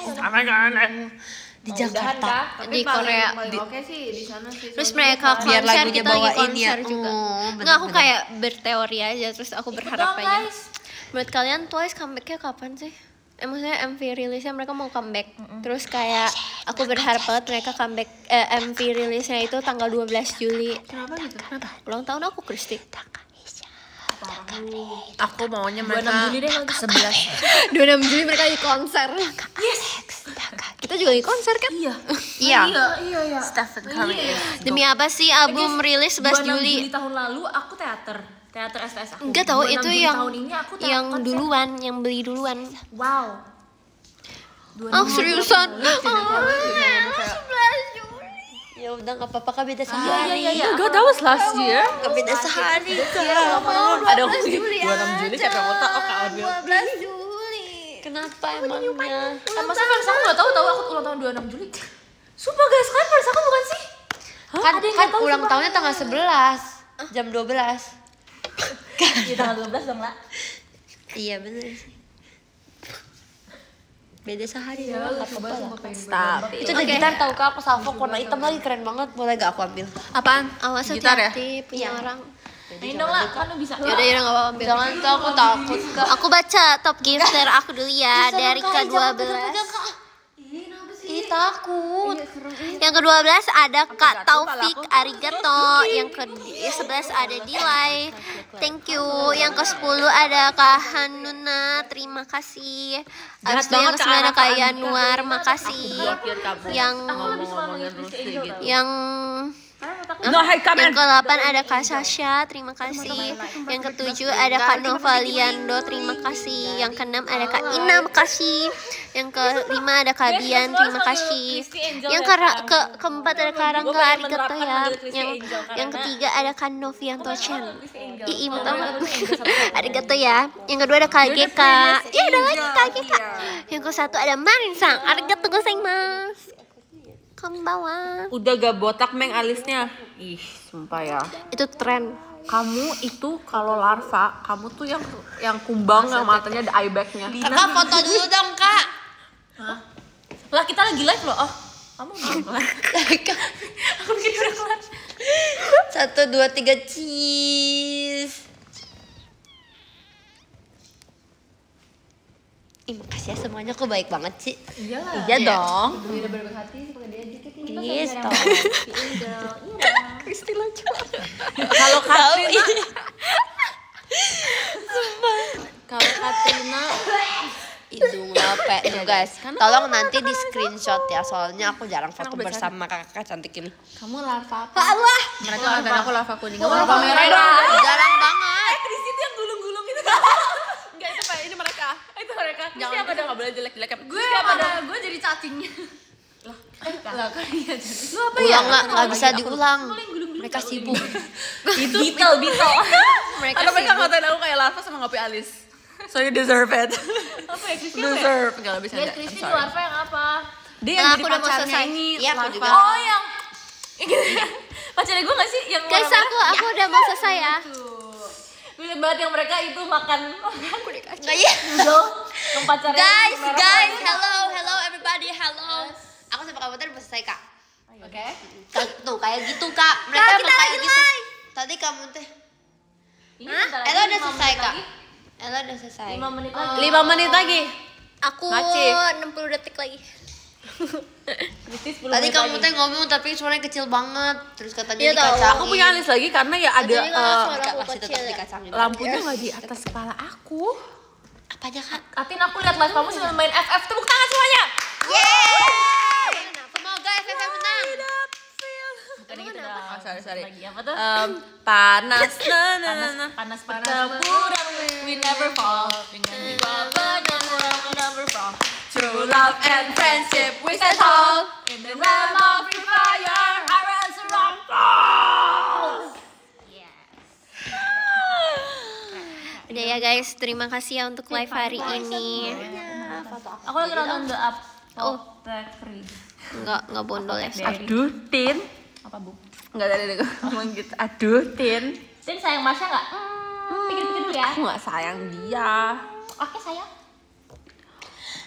Speaker 4: Di Jakarta.
Speaker 1: di Korea.
Speaker 5: Oke sih di sana sih.
Speaker 1: Terus mereka
Speaker 4: Biar
Speaker 1: konser,
Speaker 4: lagunya
Speaker 1: kita lagi
Speaker 4: bawain ya.
Speaker 1: konser juga.
Speaker 4: Oh,
Speaker 1: Enggak, aku kayak berteori aja, terus aku berharap aja. Menurut kalian Twice comebacknya kapan sih? Maksudnya MV rilisnya mereka mau comeback. Terus kayak aku berharap banget mereka comeback MV rilisnya itu tanggal 12 Juli.
Speaker 3: Kenapa gitu? Kenapa?
Speaker 1: Ulang tahun aku Kristi.
Speaker 3: Aku maunya
Speaker 2: 26
Speaker 3: mereka
Speaker 2: Juli deh kalau 11.
Speaker 1: 26 Juli mereka di konser. Kita juga di konser kan?
Speaker 2: Iya.
Speaker 4: Iya.
Speaker 2: Iya.
Speaker 3: Stephen Curry is
Speaker 1: Demi apa sih album rilis 11 Juli?
Speaker 2: Tahun lalu aku teater STS aku.
Speaker 1: Enggak tahu
Speaker 2: 26
Speaker 1: itu
Speaker 2: Juli
Speaker 1: yang
Speaker 2: tahun ini aku
Speaker 1: yang
Speaker 2: konser.
Speaker 1: duluan, yang beli duluan.
Speaker 2: Wow.
Speaker 1: Oh, seriusan? Oh, 11 Juli.
Speaker 4: Ya udah nggak apa-apa Kak, beda sehari.
Speaker 2: Iya.
Speaker 3: God, that was last year.
Speaker 4: Nggak beda sehari Kak.
Speaker 3: Ada 26 Juli siapa yang mau tahu? Oh, Kak Adil.
Speaker 1: 12 Juli.
Speaker 4: Kenapa emangnya?
Speaker 2: Masa fans aku nggak tahu aku ulang tahun 26 Juli. Sumpah guys, kalian fans aku bukan sih?
Speaker 4: Kan ulang tahunnya tanggal 11 jam 12.
Speaker 2: Iya tanggal 12 dong lah.
Speaker 4: Iya bener sih. Beda sehari ya.
Speaker 3: Stop.
Speaker 4: Itu ada gitar tahu Kak, aku salvo warna hitam lagi, keren banget. Boleh gak aku ambil?
Speaker 3: Apaan?
Speaker 1: Awas
Speaker 3: Gitar ya?
Speaker 1: hati-hati punya orang.
Speaker 2: Ayo dong lah, kan lu bisa.
Speaker 1: Yaudah, nggak apa-apa ambil.
Speaker 4: Jangan Kak, aku takut Kak.
Speaker 1: Aku baca top gifter aku dulu ya dari ke-12.
Speaker 4: Ih takut.
Speaker 1: Yang ke-12 ada Kak Taufik Arigato, yang ke-11 ada Dilay, thank you. Yang ke-10 ada Kak Hanuna, terima kasih. Abis itu yang ke-9 ada Kak Yanuar, makasih. Yang yang ke-8 ada Kak Sasha, terima kasih. Yang ke-7 ada Kak Novaliando, terima kasih. Yang ke-6 ada Kak Ina, makasih. Yang ke-5 ada Kak Dian, terima kasih. Yang ke-4 ada Kak Rangga, arigato ya. Yang ketiga ada Kak Novianto Chen. Ii, mau tau gak? Arigato ya. Yang kedua ada Kak GK. Ya udah lagi Kak GK. Yang ke-1 ada Marin Sang, arigato gozaimasu. Konbanwa.
Speaker 3: Udah gak botak Meng alisnya. Ih, sumpah ya.
Speaker 1: Itu tren.
Speaker 3: Kamu itu kalau larva, kamu tuh yang kumbang yang matanya ada eye bagnya.
Speaker 4: Kakak foto dulu dong Kak.
Speaker 2: Lah kita lagi live loh. Oh, kamu belum kelar. Aku pikir udah kelar.
Speaker 4: 1, 2, 3 cheese. Ih, makasih ya semuanya, kok baik banget sih.
Speaker 3: Iya dong.
Speaker 5: Udah berbaik hati pakai dia dikit ini.
Speaker 4: Yes, toh.
Speaker 3: Kalau Katrina, kalau Katrina,
Speaker 4: Hidung lope tuh guys. Tolong nanti di screenshot ya, soalnya aku jarang foto bersama kakak cantik ini.
Speaker 3: kamu larva apa?
Speaker 1: Allah.
Speaker 3: Mereka ngatakan aku larva kuning. Kamu
Speaker 4: Larva merah. Jarang banget.
Speaker 3: Di situ yang gulung-gulung itu. Enggak, itu Pak, ini mereka.
Speaker 2: Itu mereka.
Speaker 3: Jangan siapa dong, enggak boleh jelek-jelek.
Speaker 5: Gue jadi cacingnya.
Speaker 2: Lah kan iya jadi.
Speaker 5: Lu apa ya?
Speaker 4: Ulang nggak bisa diulang. Mereka sibuk.
Speaker 2: Itu Beetle.
Speaker 3: Ada mereka ngatain aku kayak larva sama ngopi alis. So you deserve it.
Speaker 2: Apa ya Kristi?
Speaker 3: Deserve. Enggak bisa
Speaker 2: Guys,
Speaker 3: enggak.
Speaker 2: Kristi di larva yang apa?
Speaker 3: Dia yang
Speaker 1: Nah,
Speaker 3: jadi
Speaker 1: aku udah mau
Speaker 3: pacarnya
Speaker 1: selesai.
Speaker 3: ini.
Speaker 4: Iya, aku
Speaker 3: larva.
Speaker 4: juga.
Speaker 2: Oh yang pacarnya gue gak sih yang
Speaker 1: Guys,
Speaker 2: warna
Speaker 1: aku udah mau selesai ya.
Speaker 2: Gue liat banget yang mereka itu makan
Speaker 4: Nggak ya?
Speaker 2: noodle yang pacarnya
Speaker 4: Guys, hello everybody, hello. Aku sama kamu tadi udah selesai Kak.
Speaker 2: Oke.
Speaker 4: Tuh kayak gitu Kak. Mereka emang kayak gitu. Tadi kamu teh.
Speaker 2: Ini bentar lagi,
Speaker 4: Ella udah
Speaker 2: 5
Speaker 4: selesai
Speaker 2: menit
Speaker 4: kak.
Speaker 2: lagi.
Speaker 4: Ella udah selesai.
Speaker 2: 5 menit lagi.
Speaker 3: 5 menit lagi.
Speaker 1: Aku
Speaker 3: Maci.
Speaker 1: 60 detik lagi.
Speaker 2: Berarti 10
Speaker 4: Tadi
Speaker 2: menit
Speaker 4: kamu
Speaker 2: lagi.
Speaker 4: teh ngomong tapi suaranya kecil banget. Terus katanya
Speaker 1: Iya, tahu.
Speaker 4: dikacangin.
Speaker 3: Aku punya alis lagi karena ya ada
Speaker 1: Jadi kalau suara
Speaker 4: Enggak,
Speaker 1: aku
Speaker 4: pasti tetap
Speaker 1: kecil.
Speaker 4: dikacangin.
Speaker 3: lampunya nggak di atas kepala aku.
Speaker 4: Apa aja kak?
Speaker 2: Atin, aku lihat live kamu sambil main FF. Tepuk tangan semuanya.
Speaker 4: Yeay! Semoga FFM menang.
Speaker 2: Bukan gitu dong.
Speaker 3: Oh, sorry.
Speaker 2: Lagi apa tuh?
Speaker 3: Panas.
Speaker 2: Panas pertempuran, we never fall. Dengan jiwa penyerang, we never fall.
Speaker 3: True love and friendship we stand tall.
Speaker 2: In the realm of free fire, I rise around falls.
Speaker 1: Udah ya guys, terima kasih ya untuk live hari ini.
Speaker 2: Aku lagi nonton The Up.
Speaker 1: Oh.
Speaker 2: Factory.
Speaker 1: Enggak bondol ya.
Speaker 3: Aduh, Tin.
Speaker 2: Apa bu?
Speaker 3: Enggak tadi ngomong gitu. Aduh, Tin.
Speaker 2: Tin sayang Masya nggak? Pikir-pikir dulu ya.
Speaker 3: Aku nggak sayang dia.
Speaker 2: Oke sayang.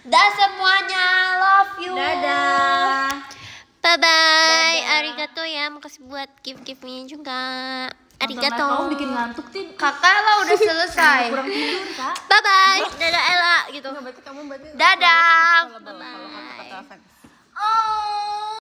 Speaker 4: Dah semuanya, love you.
Speaker 2: Dadah.
Speaker 1: Bye bye. Arigato ya, makasih buat gift-giftnya juga. Arigato.
Speaker 2: Kamu bikin ngantuk Tin.
Speaker 4: Kakak lah udah selesai.
Speaker 2: Kurang tidur kak.
Speaker 1: Bye bye. Dadah Ella gitu.
Speaker 3: Berarti kamu
Speaker 4: Dadah.
Speaker 3: kalau kata-kata fans.
Speaker 2: Oh.